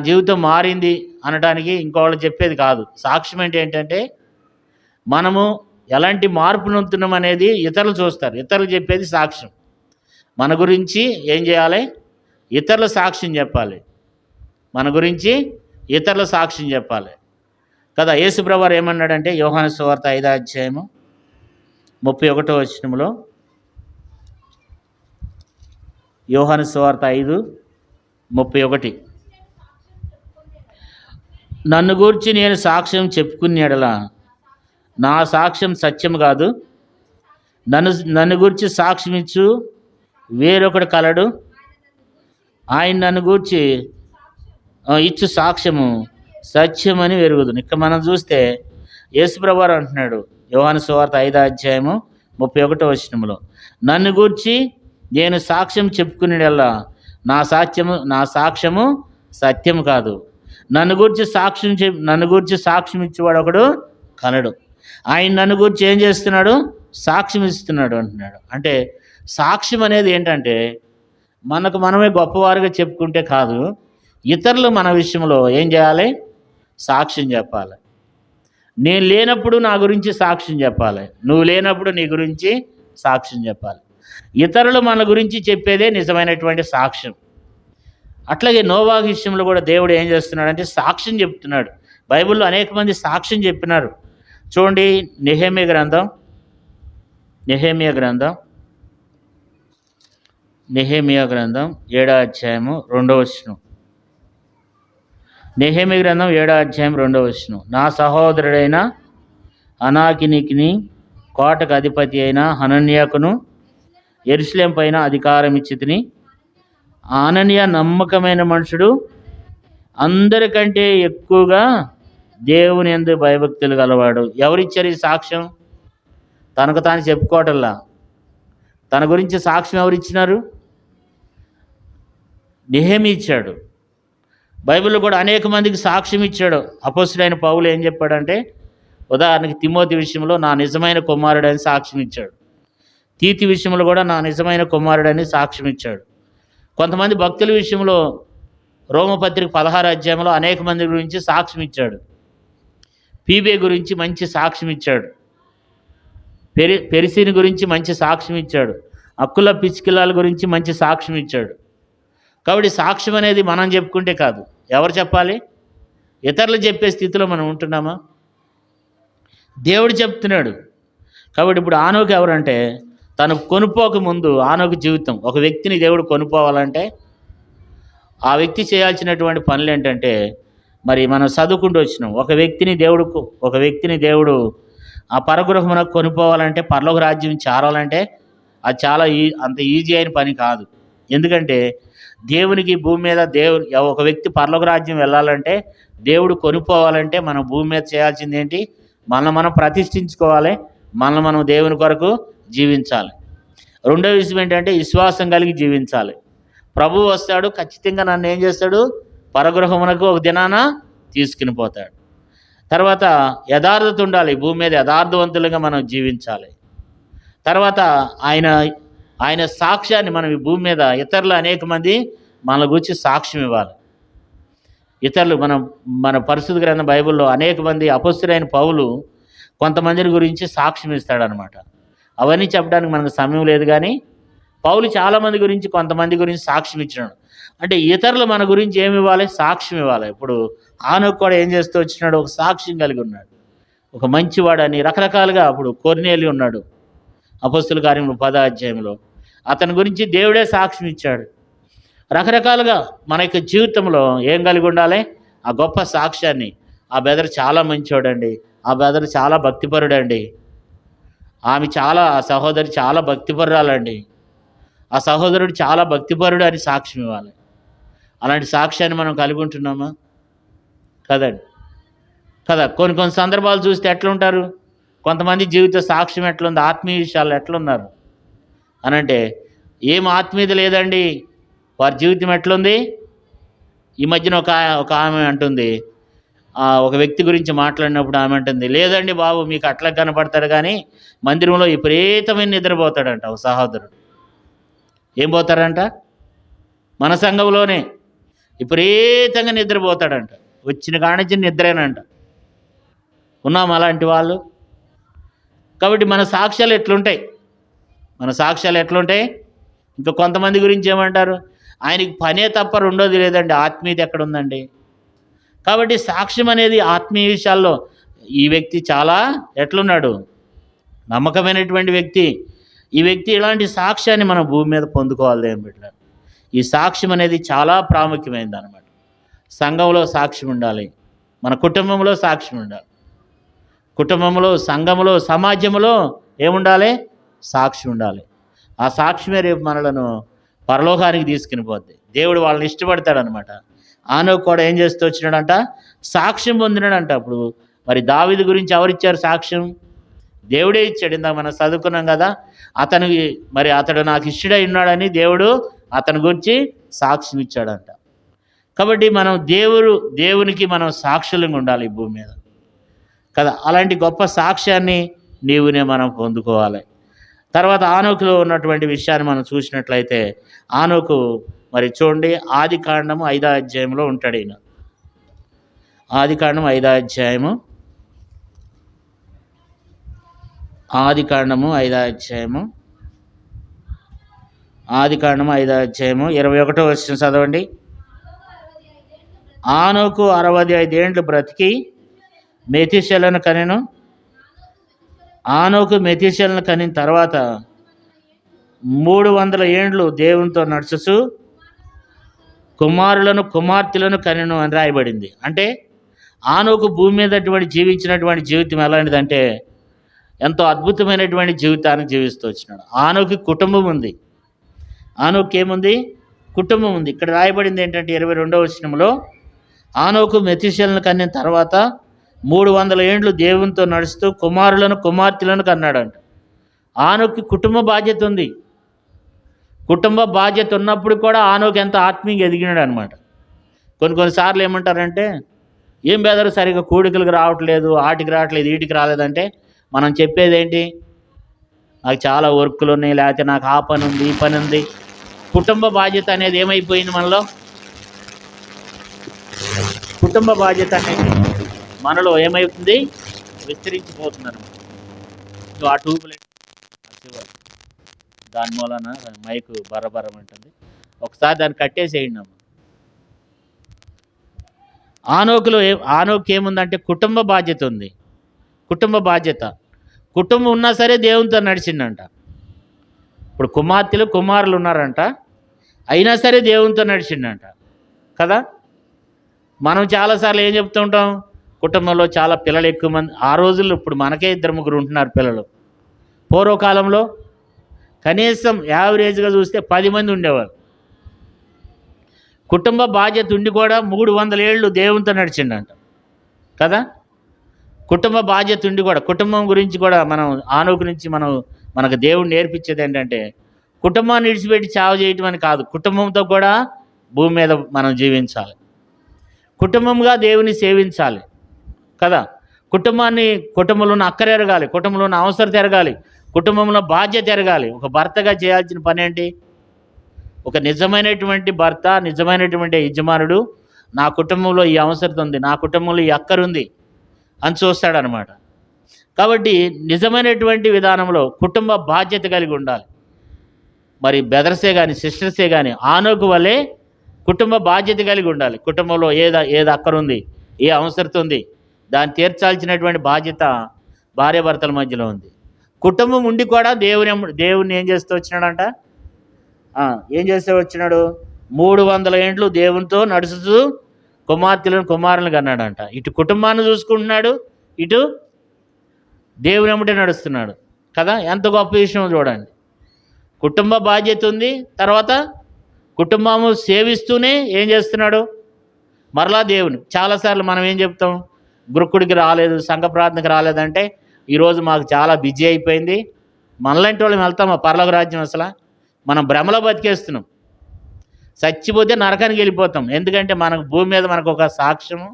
S2: జీవితం మారింది అనడానికి ఇంకోళ్ళు చెప్పేది కాదు. సాక్ష్యం ఏంటంటే మనము ఎలాంటి మార్పు నొందుతున్నాం అనేది ఇతరులు చూస్తారు. ఇతరులు చెప్పేది సాక్ష్యం. మన గురించి ఏం చేయాలి? ఇతరుల సాక్ష్యం చెప్పాలి. మన గురించి ఇతరుల సాక్ష్యం చెప్పాలి కదా. యేసుప్రభువు వారు ఏమన్నాడంటే యోహాను సువార్త 5వ అధ్యాయము 31వ వచనంలో, యోహాను సువార్త 5:31, నన్ను గూర్చి నేను సాక్ష్యం చెప్పుకునే యెడల నా సాక్ష్యం సత్యం కాదు, నన్ను గురించి సాక్ష్యం ఇచ్చు వేరొకడు కలడు, ఆయన నన్ను గూర్చి ఇచ్చు సాక్ష్యము సత్యమని వెరుగుదును. ఇక్కడ మనం చూస్తే యేసుప్రభువు వారు అంటున్నాడు యోహాను సువార్త 5వ అధ్యాయము 31వ వచనంలో, నన్ను గూర్చి నేను సాక్ష్యం చెప్పుకునేలా నా సాక్ష్యము సత్యం కాదు, నన్ను గురించి సాక్ష్యం ఇచ్చేవాడు ఒకడు కలడు, ఆయన నన్ను గురించి ఏం చేస్తున్నాడు? సాక్ష్యం ఇస్తున్నాడు అంటున్నాడు. అంటే సాక్ష్యం అనేది ఏంటంటే మనకు మనమే గొప్పవారుగా చెప్పుకుంటే కాదు, ఇతరులు మన విషయంలో ఏం చేయాలి? సాక్ష్యం చెప్పాలి. నేను లేనప్పుడు నా గురించి సాక్ష్యం చెప్పాలి, నువ్వు లేనప్పుడు నీ గురించి సాక్ష్యం చెప్పాలి. ఇతరులు మన గురించి చెప్పేదే నిజమైనటువంటి సాక్ష్యం. అట్లాగే నోవాహు విషయంలో కూడా దేవుడు ఏం చేస్తున్నాడంటే సాక్ష్యం చెప్తున్నాడు. బైబిల్లో అనేక మంది సాక్ష్యం చెప్పినారు. చూడండి, నెహెమ్యా గ్రంథం 7వ అధ్యాయము 2వ వచనం. నెహెమ్యా గ్రంథం 7వ అధ్యాయం 2వ వచనం. నా సహోదరుడైన అనాకినికి కోటకు అధిపతి అయిన హనన్యాకును యెరూషలేము పైన అధికారం ఇచ్చితిని. అననీయ నమ్మకమైన మనుషుడు, అందరికంటే ఎక్కువగా దేవుని యందు భయభక్తులు గలవాడు. ఎవరిచ్చారు ఈ సాక్ష్యం? తనకు తాను చెప్పుకోవటంలా. తన గురించి సాక్ష్యం ఎవరిచ్చినారు? నెహెమ్యా ఇచ్చాడు. బైబిల్లో కూడా అనేక మందికి సాక్ష్యం ఇచ్చాడు. అపోస్తుడైన పౌలు ఏం చెప్పాడంటే, ఉదాహరణకి తిమోతి విషయంలో నా నిజమైన కుమారుడని సాక్ష్యం ఇచ్చాడు. తీతి విషయంలో కూడా నా నిజమైన కుమారుడని సాక్ష్యం ఇచ్చాడు. కొంతమంది భక్తుల విషయంలో రోమపత్రిక 16 అధ్యాయంలో అనేక మంది గురించి సాక్ష్యం ఇచ్చాడు. పీబే గురించి మంచి సాక్ష్యం ఇచ్చాడు. పెరిసిని గురించి మంచి సాక్ష్యం ఇచ్చాడు. అక్కుల పిచ్చికిలాల గురించి మంచి సాక్ష్యం ఇచ్చాడు. కాబట్టి సాక్ష్యం అనేది మనం చెప్పుకుంటే కాదు, ఎవరు చెప్పాలి? ఇతరులు చెప్పే స్థితిలో మనం ఉంటున్నామా? దేవుడు చెప్తున్నాడు. కాబట్టి ఇప్పుడు ఆనోకు ఎవరంటే, తను కొనుక్కోక ముందు ఆనోకు జీవితం, ఒక వ్యక్తిని దేవుడు కొనుక్కోవాలంటే ఆ వ్యక్తి చేయాల్సినటువంటి పనులు ఏంటంటే, మరి మనం చదువుకుంటూ వచ్చినాం, ఒక వ్యక్తిని దేవుడు ఆ పరగృహమునకు కొనుక్కోవాలంటే, పరలోక రాజ్యం చేరాలంటే అది చాలా అంత ఈజీ అయిన పని కాదు. ఎందుకంటే దేవునికి భూమి మీద ఒక వ్యక్తి పరలోక రాజ్యం వెళ్ళాలంటే, దేవుడు కొనుక్కోవాలంటే మనం భూమి మీద చేయాల్సింది ఏంటి? మనం ప్రతిష్ఠించుకోవాలి, మనం దేవుని కొరకు జీవించాలి. రెండో విషయం ఏంటంటే విశ్వాసం కలిగి జీవించాలి. ప్రభువు వస్తాడు, ఖచ్చితంగా నన్ను ఏం చేస్తాడు? పరగృహమునకు ఒక దినాన తీసుకుని పోతాడు. తర్వాత యథార్థత ఉండాలి, భూమి మీద యథార్థవంతులుగా మనం జీవించాలి. తర్వాత ఆయన సాక్ష్యాన్ని మనం ఈ భూమి మీద ఇతరులు అనేక మంది మన గురించి సాక్ష్యం ఇవ్వాలి. ఇతరులు మన పరిశుద్ధ గ్రంథం బైబిల్లో అనేక మంది అపొస్తలుడైన పౌలు కొంతమందిని గురించి సాక్ష్యం ఇస్తాడనమాట. అవన్నీ చెప్పడానికి మనకు సమయం లేదు, కానీ పౌలు చాలామంది గురించి కొంతమంది గురించి సాక్ష్యం ఇచ్చినాడు. అంటే ఇతరులు మన గురించి ఏమి ఇవ్వాలి? సాక్ష్యం ఇవ్వాలి. ఇప్పుడు ఆనోకు కూడా ఏం చేస్తూ వచ్చినాడు? ఒక సాక్ష్యం కలిగి ఉన్నాడు, ఒక మంచివాడని రకరకాలుగా. అప్పుడు కొర్నేలి ఉన్నాడు అపొస్తలుల కార్యములు 10వ అధ్యాయంలో, అతని గురించి దేవుడే సాక్ష్యం ఇచ్చాడు. రకరకాలుగా మన యొక్క జీవితంలో ఏం కలిగి ఉండాలి? ఆ గొప్ప సాక్ష్యాన్ని. ఆ బెదరు చాలా మంచివాడండి, ఆ బెదరు చాలా భక్తిపరుడండి, ఆ సహోదరి చాలా భక్తిపరురాలండి, ఆ సహోదరుడు చాలా భక్తిపరుడు అని సాక్ష్యం ఇవ్వాలి. అలాంటి సాక్ష్యాన్ని మనం కలిగి ఉంటున్నామా? కదండి, కదా. కొన్ని సందర్భాలు చూస్తే ఎట్లుంటారు, కొంతమంది జీవిత సాక్ష్యం ఎట్లుంది, ఆత్మీయ విషయాలు ఎట్లున్నారు అనంటే, ఏం ఆత్మీయత లేదండి, వారి జీవితం ఎట్లుంది? ఈ మధ్యన ఒక ఆమె అంటుంది, ఒక వ్యక్తి గురించి మాట్లాడినప్పుడు ఆమె అంటుంది, లేదండి బాబు, మీకు అట్లా కనపడతాడు కానీ మందిరంలో విపరీతమైన నిద్రపోతాడంట. ఒక సహోదరుడు ఏం పోతాడంట? మన సంఘంలోనే విపరీతంగా నిద్రపోతాడంట. వచ్చిన కానించి నిద్రేనంట. ఉన్నాం అలాంటి వాళ్ళు. కాబట్టి మన సాక్ష్యాలు ఎట్లుంటాయి? ఇంకా కొంతమంది గురించి ఏమంటారు? ఆయనకి పనే తప్ప రెండోది లేదండి, ఆత్మీయత ఎక్కడుందండి? కాబట్టి సాక్ష్యం అనేది ఆత్మీయ విషయాల్లో ఈ వ్యక్తి చాలా ఎట్లున్నాడు? నమ్మకమైనటువంటి వ్యక్తి. ఈ వ్యక్తి ఇలాంటి సాక్ష్యాన్ని మనం భూమి మీద పొందుకోవాలి. దేవుని బిడ్డలారా, ఈ సాక్ష్యం అనేది చాలా ప్రాముఖ్యమైనది అన్నమాట. సంఘంలో సాక్ష్యం ఉండాలి, మన కుటుంబంలో సాక్ష్యం ఉండాలి. కుటుంబంలో, సంఘంలో, సమాజంలో ఏముండాలి? సాక్ష్యం ఉండాలి. ఆ సాక్ష్యమే రేపు మనలను పరలోకానికి తీసుకుని పోద్ది. దేవుడు వాళ్ళని ఇష్టపడతాడనమాట. ఆనోకు కూడా ఏం చేస్తూ వచ్చినాడంట? సాక్ష్యం పొందినాడంట. అప్పుడు మరి దావీదు గురించి ఎవరిచ్చారు సాక్ష్యం? దేవుడే ఇచ్చాడు. ఇందాక మనం చదువుకున్నాం కదా, అతడు నాకు ఇష్టడై ఉన్నాడని దేవుడు అతని గురించి సాక్ష్యం ఇచ్చాడంట. కాబట్టి మనం దేవునికి మనం సాక్షులంగా ఉండాలి ఈ భూమి మీద, కదా. అలాంటి గొప్ప సాక్ష్యాన్ని మనం పొందుకోవాలి. తర్వాత ఆనోకులో ఉన్నటువంటి విషయాన్ని మనం చూసినట్లయితే, ఆనోకు మరి చూడండి, ఆదికాండము 5వ అధ్యాయంలో ఉంటాడు ఈయన. ఆదికాండము 5వ అధ్యాయము 21వ వచనం చదవండి. ఆనోకు 65 ఏండ్లు బ్రతికి మెతూషెలను కనెను. ఆనోకు మెతూషెలను కనిన తర్వాత 300 ఏండ్లు దేవునితో నడుచుచు కుమారులను కుమార్తెలను కనెను అని రాయబడింది. అంటే ఆనోకు భూమి మీద జీవించినటువంటి జీవితం ఎలాంటిదంటే, ఎంతో అద్భుతమైనటువంటి జీవితాన్ని జీవిస్తూ వచ్చినాడు. ఆనోకి కుటుంబం ఉంది. ఆనోకు ఏముంది? కుటుంబం ఉంది. ఇక్కడ రాయబడింది ఏంటంటే 22వ వచనంలో, ఆనోకు మెతూషెలను కనిన తర్వాత 300 ఏండ్లు దేవునితో నడుస్తూ కుమారులను కుమార్తెలను కన్నాడంట. ఆనోకి కుటుంబ బాధ్యత ఉంది. కుటుంబ బాధ్యత ఉన్నప్పుడు కూడా ఆనోకు ఎంత ఆత్మీయంగా ఎదిగినాడు అనమాట. కొన్నిసార్లు ఏమంటారంటే, ఏం బెదరు సరిగ్గా కూడికలకు రావట్లేదు, ఆటికి రావట్లేదు, ఈటికి రాలేదంటే మనం చెప్పేది ఏంటి? నాకు చాలా వర్కులు ఉన్నాయి, లేకపోతే నాకు ఆ పని ఉంది, ఈ పని ఉంది. కుటుంబ బాధ్యత అనేది ఏమైపోయింది మనలో? కుటుంబ బాధ్యత అనేది మనలో ఏమైతుంది? విస్తరించిపోతుంది అనమాట. సో ఆ ట్యూబ్లైట్ దాని మూలన మైకు బర్రబర్రం ఉంటుంది. ఒకసారి దాన్ని కట్టేసేయండి అమ్మ. ఆనోకు ఏముందంటే కుటుంబ బాధ్యత ఉంది. కుటుంబ బాధ్యత. కుటుంబం ఉన్నా సరే దేవునితో నడిచిండంట. ఇప్పుడు కుమారులు ఉన్నారంట, అయినా సరే దేవునితో నడిచిండంట కదా. మనం చాలాసార్లు ఏం చెప్తూ ఉంటాం? కుటుంబంలో చాలా పిల్లలు ఎక్కువ మంది. ఆ రోజుల్లో ఇప్పుడు మనకే 2-3 ఉంటున్నారు పిల్లలు. పూర్వకాలంలో కనీసం యావరేజ్గా చూస్తే 10 మంది ఉండేవారు. కుటుంబ బాధ్యత ఉండి కూడా 300 ఏళ్ళు దేవునితో నడిచిండంట కదా. కుటుంబ బాధ్యత ఉండి కూడా, కుటుంబం గురించి కూడా మనం ఆనోకు నుంచి మనకు దేవుడు నేర్పించేది ఏంటంటే, కుటుంబాన్ని విడిచిపెట్టి చావు చేయటం అని కాదు, కుటుంబంతో కూడా భూమి మీద మనం జీవించాలి, కుటుంబంగా దేవుని సేవించాలి కదా. కుటుంబంలో ఉన్న అక్కర ఎరగాలి, కుటుంబంలో ఉన్న అవసరం ఎరగాలి, కుటుంబంలో బాధ్యత ఎరగాలి. ఒక భర్తగా చేయాల్సిన పని ఏంటి? ఒక నిజమైనటువంటి భర్త, నిజమైనటువంటి యజమానుడు నా కుటుంబంలో ఈ అవసరం ఉంది, నా కుటుంబంలో ఈ అక్కరుంది అని చూస్తాడనమాట. కాబట్టి నిజమైనటువంటి విధానంలో కుటుంబ బాధ్యత కలిగి ఉండాలి. మరి బ్రదర్సే కానీ సిస్టర్సే కానీ ఆనోకు వల్లే కుటుంబ బాధ్యత కలిగి ఉండాలి. కుటుంబంలో ఏది అక్కరుంది, ఏ అవసరం ఉంది, దాన్ని తీర్చాల్సినటువంటి బాధ్యత భార్యాభర్తల మధ్యలో ఉంది. కుటుంబం ఉండి కూడా దేవుని ఏం చేస్తూ వచ్చినాడంట? ఏం చేస్తూ వచ్చినాడు? 300 ఏండ్లు దేవునితో నడుచుతూ కుమారులను కన్నాడంట. ఇటు కుటుంబాన్ని చూసుకుంటున్నాడు, ఇటు దేవుని ఎమ్మటే నడుస్తున్నాడు కదా. ఎంత గొప్ప విషయం చూడండి. కుటుంబ బాధ్యత ఉంది, తర్వాత కుటుంబము సేవిస్తూనే ఏం చేస్తున్నాడు? మరలా దేవుని. చాలాసార్లు మనం ఏం చెప్తాం? గురుకుడికి రాలేదు, సంఘ ప్రార్థనకి రాలేదంటే ఈరోజు మాకు చాలా బిజీ అయిపోయింది. మనలాంటి వాళ్ళని వెళ్తామా పరలోక రాజ్యం? అసలు మనం భ్రమలో బతికేస్తున్నాం. చచ్చిపోతే నరకానికి వెళ్ళిపోతాం. ఎందుకంటే మనకు భూమి మీద మనకు ఒక సాక్ష్యము,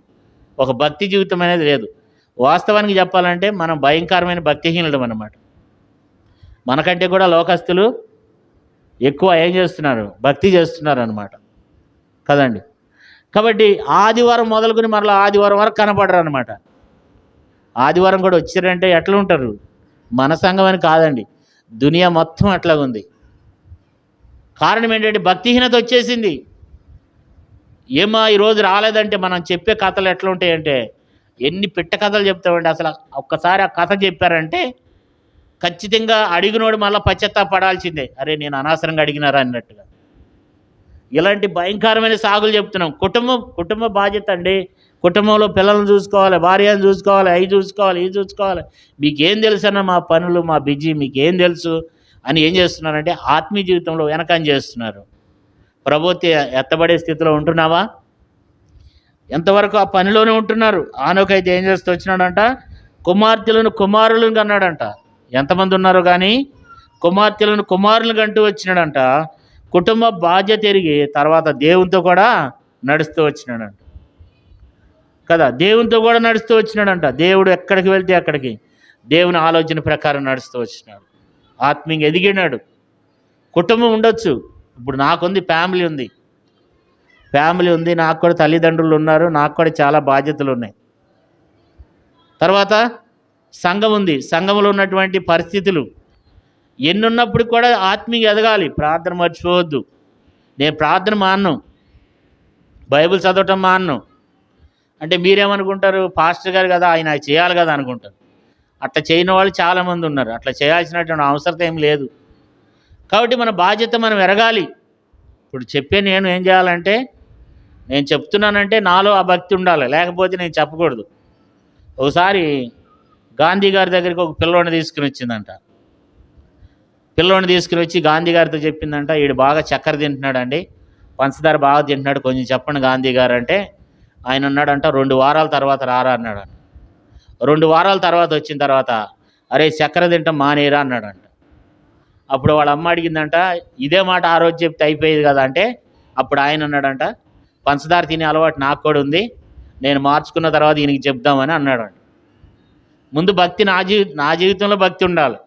S2: ఒక భక్తి జీవితం అనేది లేదు. వాస్తవానికి చెప్పాలంటే మనం భయంకరమైన భక్తిహీనులం అన్నమాట. మనకంటే కూడా లోకస్తులు ఎక్కువ ఏం చేస్తున్నారు? భక్తి చేస్తున్నారు అన్నమాట కదండి. కాబట్టి ఆదివారం మొదలుకొని మరలా ఆదివారం వరకు కనపడరు అనమాట. ఆదివారం కూడా వచ్చారంటే ఎట్లా ఉంటారు? మన సంఘం అని కాదండి, దునియా మొత్తం అట్లా ఉంది. కారణం ఏంటంటే భక్తిహీనత వచ్చేసింది. ఏమా ఈరోజు రాలేదంటే మనం చెప్పే కథలు ఎట్లా ఉంటాయంటే, ఎన్ని పిట్ట కథలు చెప్తామండి. అసలు ఒక్కసారి ఆ కథ చెప్పారంటే ఖచ్చితంగా అడిగినోడు మళ్ళీ పశ్చాత్తాపడాల్సిందే. అరే నేను అనవసరంగా అడిగినారా అన్నట్టుగా. ఇలాంటి భయంకరమైన సాగులు చెప్తున్నాం. కుటుంబ బాధ్యత అండి. కుటుంబంలో పిల్లలను చూసుకోవాలి, భార్యను చూసుకోవాలి, అవి చూసుకోవాలి, ఇది చూసుకోవాలి. మీకేం తెలుసు అన్న మా పనులు, మా బిజీ, మీకేం తెలుసు అని ఏం చేస్తున్నారంటే ఆత్మీయ జీవితంలో వెనకం చేస్తున్నారు. ప్రభుత్వ ఎత్తబడే స్థితిలో ఉంటున్నావా? ఎంతవరకు ఆ పనిలోనే ఉంటున్నారు. ఆనోకైతే ఏం చేస్తూ వచ్చినాడంట? కుమారులను కన్నాడంట. ఎంతమంది ఉన్నారో కానీ కుమారులను కంటూ వచ్చినాడంట. కుటుంబ బాధ్యత ఎరిగి తర్వాత దేవునితో కూడా నడుస్తూ వచ్చినాడంట కదా. దేవునితో కూడా నడుస్తూ వచ్చినాడంట. దేవుడు ఎక్కడికి వెళ్తే అక్కడికి దేవుని ఆలోచన ప్రకారం నడుస్తూ వచ్చినాడు. ఆత్మీయంగా ఎదిగినాడు. కుటుంబం ఉండొచ్చు. ఇప్పుడు నాకుంది, ఫ్యామిలీ ఉంది, నాకు కూడా తల్లిదండ్రులు ఉన్నారు, నాకు కూడా చాలా బాధ్యతలు ఉన్నాయి. తర్వాత సంఘం ఉంది, సంఘంలో ఉన్నటువంటి పరిస్థితులు ఎన్నున్నప్పుడు కూడా ఆత్మీయంగా ఎదగాలి. ప్రార్థన మర్చిపోవద్దు. నేను ప్రార్థన మాన్ను, బైబిల్ చదవటం మాన్ను అంటే మీరేమనుకుంటారు? పాస్టర్ గారు కదా, ఆయన చేయాలి కదా అనుకుంటారు. అట్లా చేయని వాళ్ళు చాలామంది ఉన్నారు. అట్లా చేయాల్సినటువంటి అవసరం ఏం లేదు. కాబట్టి మన బాధ్యత మనం ఎరగాలి. ఇప్పుడు నేను ఏం చేయాలంటే, నేను చెప్తున్నానంటే నాలో ఆ భక్తి ఉండాలి, లేకపోతే నేను చెప్పకూడదు. ఒకసారి గాంధీ గారి దగ్గరికి ఒక పిల్లోని తీసుకుని వచ్చిందంట. పిల్లోని తీసుకుని వచ్చి గాంధీ గారితో చెప్పిందంట, వీడు బాగా చక్కెర తింటున్నాడండి, పంచదార బాగా తింటున్నాడు, కొంచెం చెప్పండి గాంధీ గారు అంటే ఆయన అన్నాడంట 2 వారాల తర్వాత రారా అన్నాడంట. 2 వారాల తర్వాత వచ్చిన తర్వాత అరే చక్కెర తింటాం మానేరా అన్నాడంట. అప్పుడు వాళ్ళ అమ్మ అడిగిందంట, ఇదే మాట ఆ రోజు చెప్తే అయిపోయేది కదా అంటే, అప్పుడు ఆయన అన్నాడంట, పంచదార తినే అలవాటు నాకు కూడా ఉంది, నేను మార్చుకున్న తర్వాత ఈయనకి చెప్దామని అన్నాడు. ముందు భక్తి నా జీవితంలో భక్తి ఉండాలి.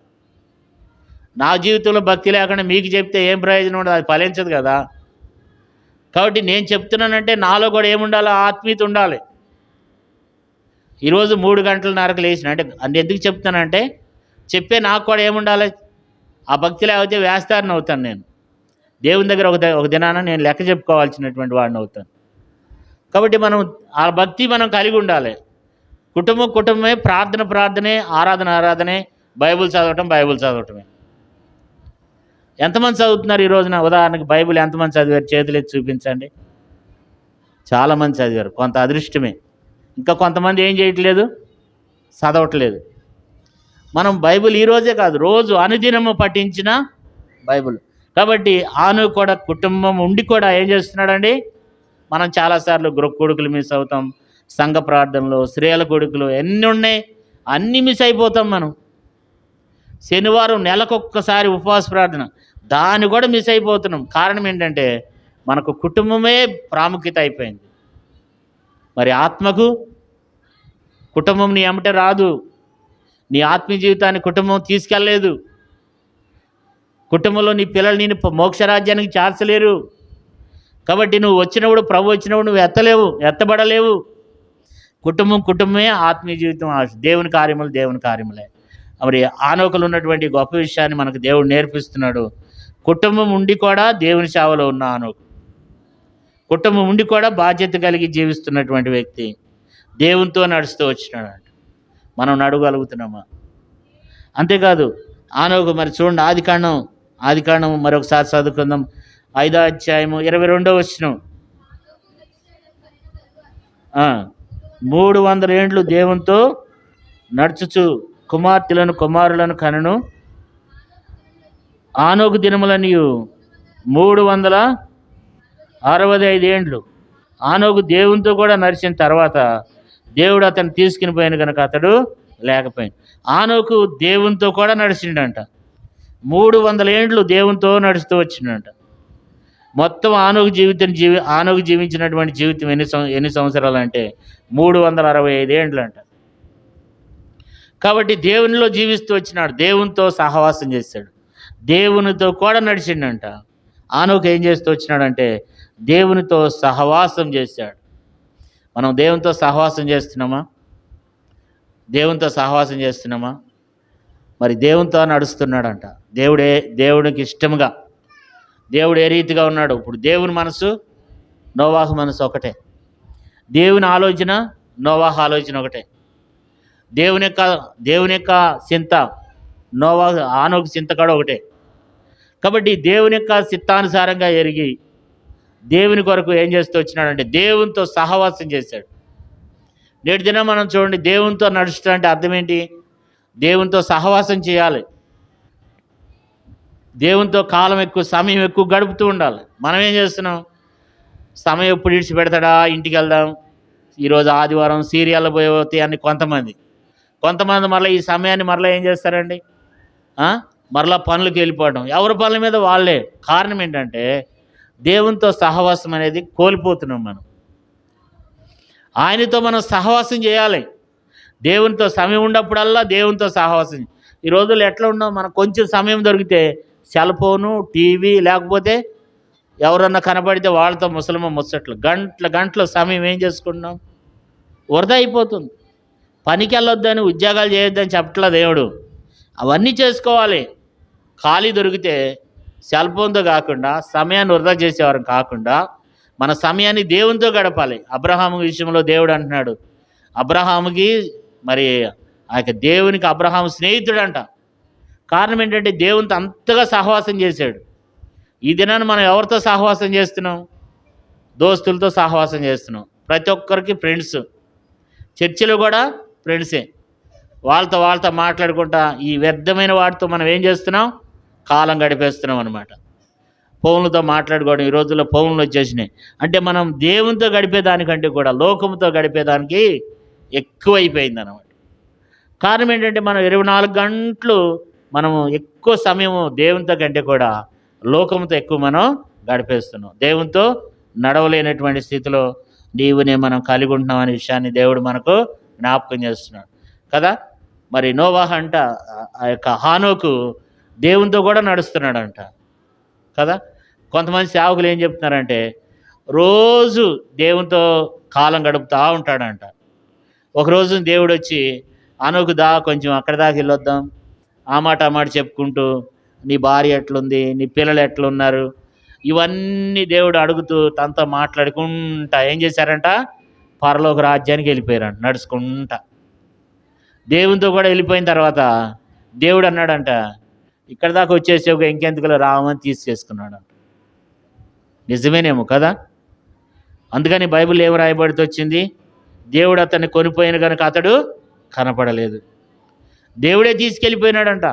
S2: నా జీవితంలో భక్తి లేకుండా మీకు చెప్తే ఏం ప్రయోజనం ఉండదు, అది ఫలించదు కదా. కాబట్టి నేను చెప్తున్నానంటే నాలో కూడా ఏముండాలి, ఆత్మీయత ఉండాలి. ఈరోజు 3:30కు లేచిన అంటే ఎందుకు చెప్తానంటే చెప్పే నాకు కూడా ఏముండాలి, ఆ భక్తి లేకపోతే వేస్తారని అవుతాను. నేను దేవుని దగ్గర ఒక దినాన నేను లెక్క చెప్పుకోవాల్సినటువంటి వాడిని అవుతాను. కాబట్టి మనం ఆ భక్తి మనం కలిగి ఉండాలి. కుటుంబమే, ప్రార్థనే, ఆరాధనే, బైబిల్ చదవటమే. ఎంతమంది చదువుతున్నారు ఈ రోజున? ఉదాహరణకి బైబిల్ ఎంతమంది చదివారు? చేతులు ఎత్తి చూపించండి. చాలామంది చదివారు, కొంత అదృష్టమే. ఇంకా కొంతమంది ఏం చేయట్లేదు, చదవట్లేదు. మనం బైబిల్ ఈరోజే కాదు, రోజు అనుదినము పఠించిన బైబిల్. కాబట్టి ఆను కూడా కుటుంబం ఉండి కూడా ఏం చేస్తున్నాడండి, మనం చాలాసార్లు కొడుకులు మిస్ అవుతాం, సంఘ ప్రార్థనలు, స్త్రీల కొడుకులు ఎన్ని ఉన్నాయి, అన్నీ మిస్ అయిపోతాం మనం. శనివారం నెలకొక్కసారి ఉపవాస ప్రార్థన, దాన్ని కూడా మిస్ అయిపోతున్నాం. కారణం ఏంటంటే మనకు కుటుంబమే ప్రాముఖ్యత అయిపోయింది. మరి ఆత్మకు కుటుంబం నీ ఎమ్మటే రాదు. నీ ఆత్మీయ జీవితాన్ని కుటుంబం తీసుకెళ్ళలేదు. కుటుంబంలో నీ పిల్లలు నేను మోక్షరాజ్యానికి చేర్చలేరు. కాబట్టి నువ్వు వచ్చినప్పుడు, ప్రభు వచ్చినప్పుడు నువ్వు ఎత్తబడలేవు. కుటుంబమే ఆత్మీయ జీవితం. దేవుని కార్యములే. మరి ఆనోకలు ఉన్నటువంటి గొప్ప విషయాన్ని మనకు దేవుడు నేర్పిస్తున్నాడు. కుటుంబం ఉండి కూడా దేవుని సేవలో ఉన్న ఆనోకు, కుటుంబం ఉండి కూడా బాధ్యత కలిగి జీవిస్తున్నటువంటి వ్యక్తి దేవునితో నడుస్తూ వచ్చినాడు. మనం నడవగలుగుతున్నామా? అంతేకాదు ఆనోకు మరి చూడండి, ఆదికాండం మరొకసారి చదువుకుందాం. 5వ అధ్యాయము 22వ వచనం. 300 ఏండ్లు దేవునితో నడుచుచు కుమారులను కనను. ఆనోకు దినములనియు 365 ఏండ్లు. ఆనోకు దేవునితో కూడా నడిచిన తర్వాత దేవుడు అతను తీసుకుని పోయాను కనుక అతడు లేకపోయాను. ఆనోకు దేవునితో కూడా నడిచిండంట. 300 ఏండ్లు దేవునితో నడుస్తూ వచ్చిండంట. మొత్తం ఆనోకు జీవించినటువంటి జీవితం ఎన్ని సంవత్సరాలు అంటే 365 ఏండ్లు అంట. కాబట్టి దేవునిలో జీవిస్తూ వచ్చినాడు, దేవునితో సహవాసం చేశాడు, దేవునితో కూడా నడిచిండంట. ఆనోకు ఏం చేస్తూ వచ్చినాడంటే దేవునితో సహవాసం చేశాడు. మనం దేవునితో సహవాసం చేస్తున్నామా? మరి దేవునితో నడుస్తున్నాడంట. దేవుడికి ఇష్టంగా దేవుడు ఏ రీతిగా ఉన్నాడు. ఇప్పుడు దేవుని మనసు, నోవాహు మనసు ఒకటే. దేవుని ఆలోచన, నోవాహు ఆలోచన ఒకటే. దేవుని యొక్క చింత, ఆనోకు చింత కూడా ఒకటే. కాబట్టి దేవుని యొక్క చిత్తానుసారంగా ఎరిగి దేవుని కొరకు ఏం చేస్తూ వచ్చినాడంటే దేవునితో సహవాసం చేశాడు. నేటి దినం మనం చూడండి, దేవునితో నడుచుట అంటే అర్థం ఏంటి? దేవునితో సహవాసం చేయాలి. దేవునితో సమయం ఎక్కువ గడుపుతూ ఉండాలి. మనం ఏం చేస్తున్నాం? సమయం ఎప్పుడు విడిచిపెడతాడా, ఇంటికి వెళ్దాం, ఈరోజు ఆదివారం సీరియల్లో పోయి అని కొంతమంది మరలా ఈ సమయాన్ని మరలా ఏం చేస్తారండి, మరలా పనులకు వెళ్ళిపోవడం, ఎవరి పనుల మీద వాళ్ళే. కారణం ఏంటంటే దేవునితో సహవాసం అనేది కోల్పోతున్నాం మనం. ఆయనతో మనం సహవాసం చేయాలి. దేవునితో సమయం ఉన్నప్పుడల్లా దేవునితో సహవాసం. ఈ రోజుల్లో ఎట్లా ఉన్నాం, మనకు కొంచెం సమయం దొరికితే సెల్ ఫోను, టీవీ, లేకపోతే ఎవరన్నా కనబడితే వాళ్ళతో ముచ్చట్లు, గంటల సమయం ఏం చేసుకుంటున్నాం, వృధా అయిపోతుంది. పనికి వెళ్ళొద్దని, ఉద్యోగాలు చేయొద్దని చెప్పట్లా దేవుడు. అవన్నీ చేసుకోవాలి. ఖాళీ దొరికితే సెల్ ఫోన్తో కాకుండా, సమయాన్ని వృధా చేసేవారు కాకుండా మన సమయాన్ని దేవునితో గడపాలి. అబ్రహాము విషయంలో దేవుడు అంటున్నాడు, అబ్రహాముకి మరి దేవునికి అబ్రహాము స్నేహితుడంట. కారణం ఏంటంటే దేవునితో అంతగా సహవాసం చేశాడు. ఈ దినాన్ని మనం ఎవరితో సహవాసం చేస్తున్నాం? దోస్తులతో సహవాసం చేస్తున్నాం. ప్రతి ఒక్కరికి ఫ్రెండ్స్, చర్చిలో కూడా ఫ్రెండ్సే. వాళ్ళతో మాట్లాడుకుంటా ఈ వ్యర్థమైన వాటితో మనం ఏం చేస్తున్నాం? కాలం గడిపేస్తున్నాం అనమాట. ఫోన్లతో మాట్లాడుకోవడం. ఈ రోజుల్లో ఫోన్లు వచ్చేసినాయి. అంటే మనం దేవునితో గడిపేదానికంటే కూడా లోకంతో గడిపేదానికి ఎక్కువైపోయింది అన్నమాట. కారణం ఏంటంటే మనం 24 గంటలు మనము ఎక్కువ సమయము దేవునితో కంటే కూడా లోకంతో ఎక్కువ మనం గడిపేస్తున్నాం. దేవునితో నడవలేనటువంటి స్థితిలో నీవునే మనం కలిగి ఉంటున్నాం అనే విషయాన్ని దేవుడు మనకు జ్ఞాపకం చేస్తున్నాడు కదా. మరి నోవాహు అంట ఆ యొక్క హానోకు దేవునితో కూడా నడుస్తున్నాడంట కదా. కొంతమంది సేవకులు ఏం చెప్తున్నారంటే రోజు దేవునితో కాలం గడుపుతూ ఉంటాడంట. ఒకరోజు దేవుడు వచ్చి హానోకు కొంచెం అక్కడ దాకా వెళ్ళొద్దాం, ఆ మాట చెప్పుకుంటూ నీ భార్య ఎట్లుంది, నీ పిల్లలు ఎట్లున్నారు, ఇవన్నీ దేవుడు అడుగుతూ తనతో మాట్లాడుకుంటా ఏం చేశారంట, పరలోక రాజ్యానికి వెళ్ళిపోయారంట నడుచుకుంటా. దేవునితో కూడా వెళ్ళిపోయిన తర్వాత దేవుడు అన్నాడంట, ఇక్కడ దాకా వచ్చేసి ఒక ఇంకెందుకులో రామని తీసుకేసుకున్నాడు. నిజమేనేమో కదా. అందుకని బైబిల్ ఏం రాయబడితే వచ్చింది, దేవుడు అతన్ని కొనిపోయిన కనుక అతడు కనపడలేదు. దేవుడే తీసుకెళ్ళిపోయినాడంట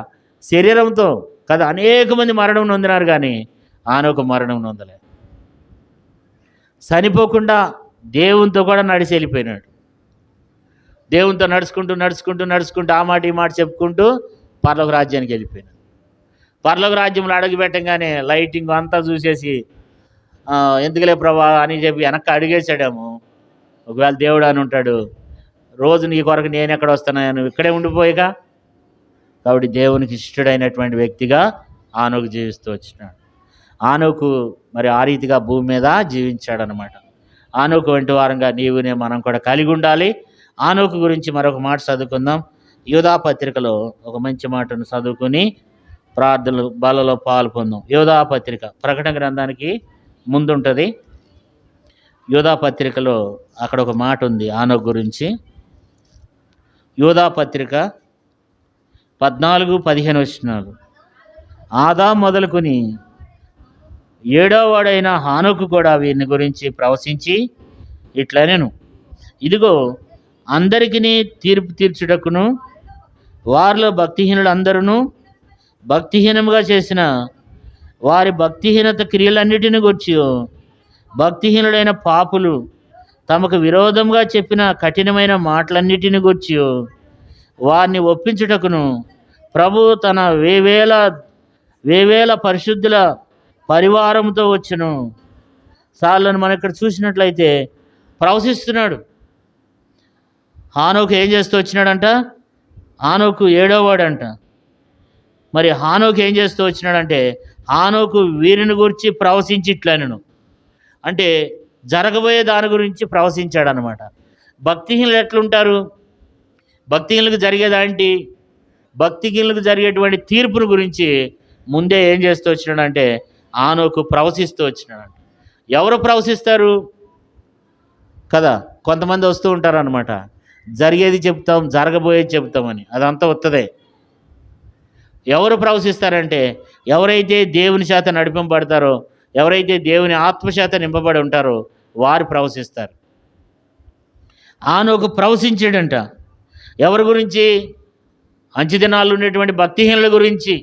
S2: శరీరంతో కదా. అనేక మంది మరణం నొందినారు కానీ ఆనొక మరణం నొందలేదు. చనిపోకుండా దేవునితో కూడా నడిచి వెళ్ళిపోయినాడు. దేవునితో నడుచుకుంటూ ఆ మాట ఈ మాట చెప్పుకుంటూ పరలోక రాజ్యానికి వెళ్ళిపోయినాడు. పరలోక రాజ్యంలో అడుగు పెట్టంగానే లైటింగ్ అంతా చూసేసి ఎందుకులే ప్రభా అని చెప్పి వెనక్కి అడిగేసాడేమో. ఒకవేళ దేవుడు అని ఉంటాడు, రోజు నీ కొరకు నేను ఎక్కడ వస్తాను, నువ్వు ఇక్కడే ఉండిపోయిగా. కాబట్టి దేవునికి ఇష్టడైనటువంటి వ్యక్తిగా ఆనోకు జీవిస్తూ వచ్చినాడు. ఆనోకు మరి ఆ రీతిగా భూమి మీద జీవించాడనమాట. ఆనోకు వంటి వారంగా నీవునే మనం కూడా కలిగి ఉండాలి. ఆనోకు గురించి మరొక మాట చదువుకుందాం. యోధా పత్రికలో ఒక మంచి మాటను చదువుకుని ప్రార్థనలు బలలో పాలు పొందాం. యోధా పత్రిక ప్రకటన గ్రంథానికి ముందుంటుంది. యోధా పత్రికలో అక్కడ ఒక మాట ఉంది ఆనోకు గురించి. యోధా పత్రిక 14-15 వచనాలు. ఆదాం మొదలుకొని 7వ వాడైన హానోకు కూడా వీరిని గురించి ప్రవచించి ఇట్లనెను, ఇదిగో అందరికిని తీర్పు తీర్చుటకును వారిలో భక్తిహీనులందరూ భక్తిహీనముగా చేసిన వారి భక్తిహీనత క్రియలన్నిటిని గూర్చి భక్తిహీనుడైన పాపులు తమకు విరోధంగా చెప్పిన కఠినమైన మాటలన్నిటిని గూర్చి వారిని ఒప్పించుటకును ప్రభు తన వేవేల పరిశుద్ధుల పరివారంతో వచ్చును. సార్లను మనం ఇక్కడ చూసినట్లయితే ప్రవశిస్తున్నాడు. హానోకు ఏం చేస్తూ వచ్చినాడంట, హానోకు 7వ వాడంట. మరి హానోకు ఏం చేస్తూ వచ్చినాడంటే హానోకు వీరిని గురించి ప్రవశించి ఇట్లనెను, అంటే జరగబోయే దాని గురించి ప్రవశించాడనమాట. భక్తిహీనులు ఎట్లుంటారు, భక్తిహీనులకు జరిగేదాంటి, భక్తిహీనులకు జరిగేటువంటి తీర్పును గురించి ముందే ఏం చేస్తూ వచ్చినాడంటే ఆనోకు ప్రవశిస్తూ వచ్చినాడంట. ఎవరు ప్రవశిస్తారు కదా, కొంతమంది వస్తూ ఉంటారు అనమాట, జరిగేది చెప్తాం జరగబోయేది చెప్తామని, అదంతా వస్తుందే. ఎవరు ప్రవశిస్తారంటే ఎవరైతే దేవుని చేత నడిపింపబడతారో, ఎవరైతే దేవుని ఆత్మచేత నింపబడి ఉంటారో వారు ప్రవశిస్తారు. ఆనోకు ప్రవశించాడంట. ఎవరి గురించి, అంచె దినాల్లో ఉండేటువంటి భక్తిహీనుల గురించి.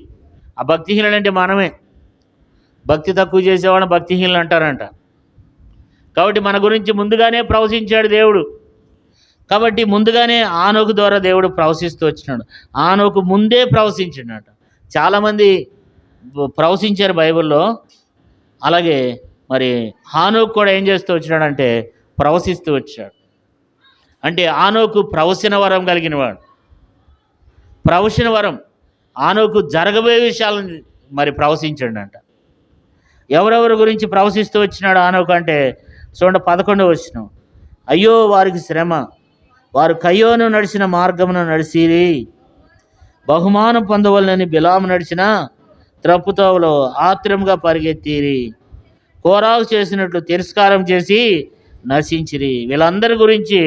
S2: ఆ భక్తిహీనులు అంటే మనమే. భక్తి తక్కువ చేసేవాళ్ళని భక్తిహీనులు అంటారంట. కాబట్టి మన గురించి ముందుగానే ప్రవశించాడు దేవుడు. కాబట్టి ముందుగానే ఆనోకు ద్వారా దేవుడు ప్రవశిస్తూ వచ్చినాడు. ఆనోకు ముందే ప్రవశించినాడు. చాలామంది ప్రవశించారు బైబిల్లో. అలాగే మరి హానోకు కూడా ఏం చేస్తూ వచ్చినాడంటే ప్రవశిస్తూ వచ్చాడు. అంటే ఆనోకు ప్రవచన వరం కలిగినవాడు. ప్రవచన వరం ఆనోకు జరగబోయే విషయాలను మరి ప్రవశించాడంట. ఎవరెవరి గురించి ప్రవశిస్తూ వచ్చినాడు ఆనోకు అంటే చూడండి 11వ వచనం. అయ్యో వారికి శ్రమ, వారు కయ్యోను నడిచిన మార్గమును నడిసిరి, బహుమానం పొందవలనని బిలాము నడిచిన త్రప్పుతోవలో ఆత్రంగా పరిగెత్తిరి, కోరాకు చేసినట్లు తిరస్కారం చేసి నశించిరి. వీళ్ళందరి గురించి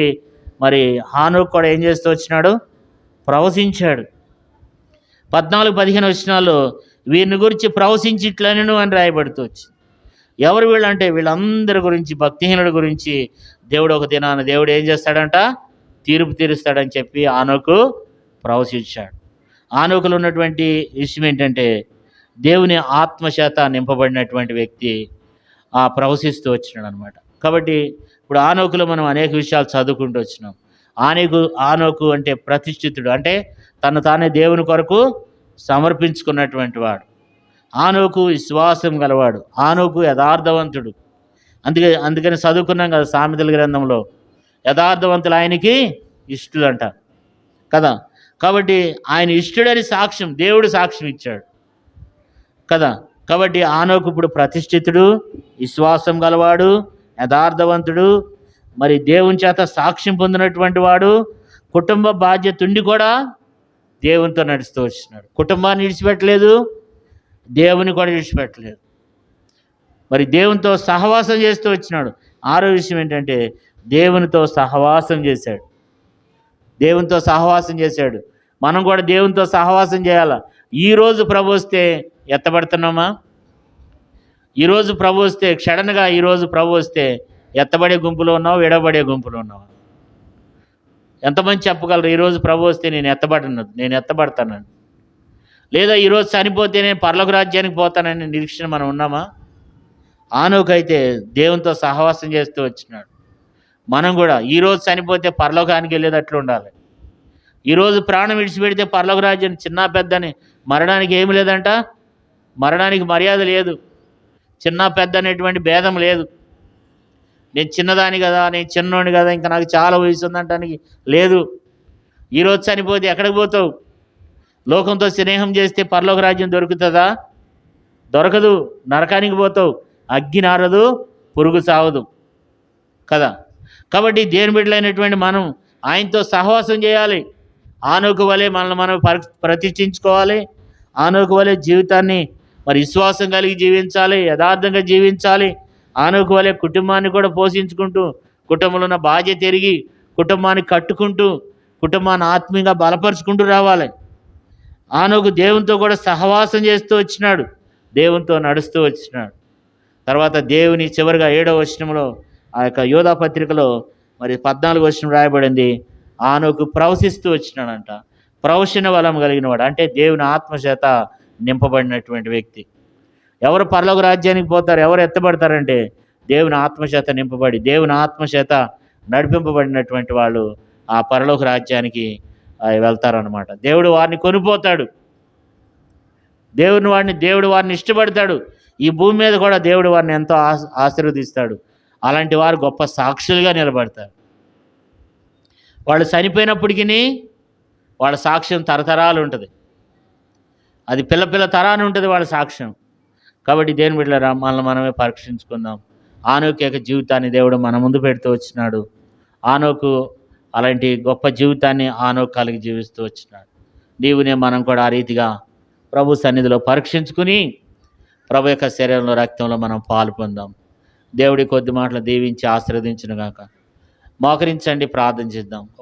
S2: మరి హానోకు కూడా ఏం చేస్తూ వచ్చినాడు, ప్రవశించాడు. 14-15 వచనాల్లో వీరిని గురించి ప్రవశించి ఇట్లనెను అని రాయబడుతూ వచ్చింది. ఎవరు వీళ్ళంటే వీళ్ళందరి గురించి, భక్తిహీనుల గురించి దేవుడు ఒక దినాన దేవుడు ఏం చేస్తాడంట, తీర్పు తీరుస్తాడని చెప్పి ఆనోకు ప్రవశించాడు. ఆనోకులో ఉన్నటువంటి విషయం ఏంటంటే దేవుని ఆత్మచేత నింపబడినటువంటి వ్యక్తి ప్రవశిస్తూ వచ్చినాడు అనమాట. కాబట్టి ఇప్పుడు ఆనోకులో మనం అనేక విషయాలు చదువుకుంటూ వచ్చినాం. ఆనోకు అంటే ప్రతిష్ఠితుడు, అంటే తను తానే దేవుని కొరకు సమర్పించుకున్నటువంటి వాడు. ఆనోకు విశ్వాసం గలవాడు. ఆనోకు యథార్థవంతుడు. అందుకని చదువుకున్నాం కదా సామెతల గ్రంథంలో, యథార్థవంతులు ఆయనకి ఇష్టలంట కదా. కాబట్టి ఆయన ఇష్టడని సాక్ష్యం, దేవుడు సాక్ష్యం ఇచ్చాడు కదా. కాబట్టి ఆనోకు ఇప్పుడు ప్రతిష్ఠితుడు, విశ్వాసం గలవాడు, యథార్థవంతుడు, మరి దేవుని చేత సాక్ష్యం పొందినటువంటి వాడు, కుటుంబ బాధ్యత ఉండి కూడా దేవునితో నడుస్తూ వచ్చినాడు. కుటుంబాన్ని విడిచిపెట్టలేదు, దేవుని కూడా విడిచిపెట్టలేదు. మరి దేవునితో సహవాసం చేస్తూ వచ్చినాడు. ఆరో విషయం ఏంటంటే దేవునితో సహవాసం చేశాడు. దేవునితో సహవాసం చేశాడు. మనం కూడా దేవునితో సహవాసం చేయాలి. ఈరోజు ప్రభు వస్తే ఎత్తబడుతున్నామా? ఈరోజు ప్రభు వస్తే క్షణంగా ఈరోజు ప్రభు వస్తే ఎత్తబడే గుంపులో ఉన్నావు, విడబడే గుంపులో ఉన్నావు? ఎంతమంది చెప్పగలరు ఈరోజు ప్రభు వస్తే నేను ఎత్తబడతానని? లేదా ఈరోజు చనిపోతే నేను పరలోక రాజ్యానికి పోతానని నిరీక్షణ మనం ఉన్నామా? ఆనోకైతే దేవునితో సహవాసం చేస్తూ వచ్చినాడు. మనం కూడా ఈరోజు చనిపోతే పరలోకానికి వెళ్ళేటట్లు ఉండాలి. ఈరోజు ప్రాణం విడిచిపెడితే పరలోక రాజ్యం చిన్న పెద్దని, మరణానికి ఏమి లేదంట, మరణానికి మర్యాద లేదు, చిన్న పెద్ద అనేటువంటి భేదం లేదు. నేను చిన్నదాని కదా, నేను చిన్నోని కదా, ఇంకా నాకు చాలా వయసు ఉందంటానికి లేదు. ఈరోజు చనిపోతే ఎక్కడికి పోతావు? లోకంతో స్నేహం చేస్తే పరలోక రాజ్యం దొరుకుతుందా? దొరకదు. నరకానికి పోతావు. అగ్గి నారదు, పురుగు సావదు కదా. కాబట్టి దేవుని బిడ్డలైనటువంటి మనం ఆయనతో సహవాసం చేయాలి. ఆనోకు వలె మనల్ని మనం ప్రతిష్ఠించుకోవాలి. ఆనోకు వలె జీవితాన్ని మరి విశ్వాసం కలిగి జీవించాలి, యథార్థంగా జీవించాలి. ఆనోకు వలె కుటుంబాన్ని కూడా పోషించుకుంటూ, కుటుంబంలో ఉన్న బాధ్యత ఎరిగి, కుటుంబాన్ని కట్టుకుంటూ, కుటుంబాన్ని ఆత్మీయంగా బలపరుచుకుంటూ రావాలి. ఆనోకు దేవునితో కూడా సహవాసం చేస్తూ వచ్చినాడు, దేవునితో నడుస్తూ వచ్చినాడు. తర్వాత దేవుని చివరిగా 7వ వచనంలో ఆ యొక్క యోధా పత్రికలో మరి 14వ వచనం రాయబడింది, ఆనోకు ప్రవశిస్తూ వచ్చినాడంట. ప్రవశన బలం కలిగిన వాడు అంటే దేవుని ఆత్మచేత నింపబడినటువంటి వ్యక్తి. ఎవరు పరలోక రాజ్యానికి పోతారు, ఎవరు ఎత్తబడతారంటే దేవుని ఆత్మచేత నింపబడి, దేవుని ఆత్మచేత నడిపింపబడినటువంటి వాళ్ళు ఆ పరలోక రాజ్యానికి వెళ్తారనమాట. దేవుడు వారిని కొనిపోతాడు. దేవుడు వారిని ఇష్టపడతాడు. ఈ భూమి మీద కూడా దేవుడు వారిని ఎంతో ఆశీర్వదిస్తాడు. అలాంటి వారు గొప్ప సాక్షులుగా నిలబడతారు. వాళ్ళు చనిపోయినప్పటికీ వాళ్ళ సాక్ష్యం తరతరాలు ఉంటుంది. అది పిల్ల తరాన్ని ఉంటుంది వాళ్ళ సాక్ష్యం. కాబట్టి దేవుని బిడ్డలారా, మనల్ని మనమే పరీక్షించుకుందాం. ఆనోకు యొక్క జీవితాన్ని దేవుడు మన ముందు పెడుతూ వచ్చినాడు. ఆనోకు అలాంటి గొప్ప జీవితాన్ని ఆనోకు కలిగి జీవిస్తూ వచ్చినాడు. మనం కూడా ఆ రీతిగా ప్రభు సన్నిధిలో పరీక్షించుకుని ప్రభు యొక్క శరీరంలో, రక్తంలో మనం పాలు పొందాం. దేవుడి కొద్ది మాటలు దీవించి ఆశీర్వదించును గాక. మోకరించండి, ప్రార్థన చేద్దాం.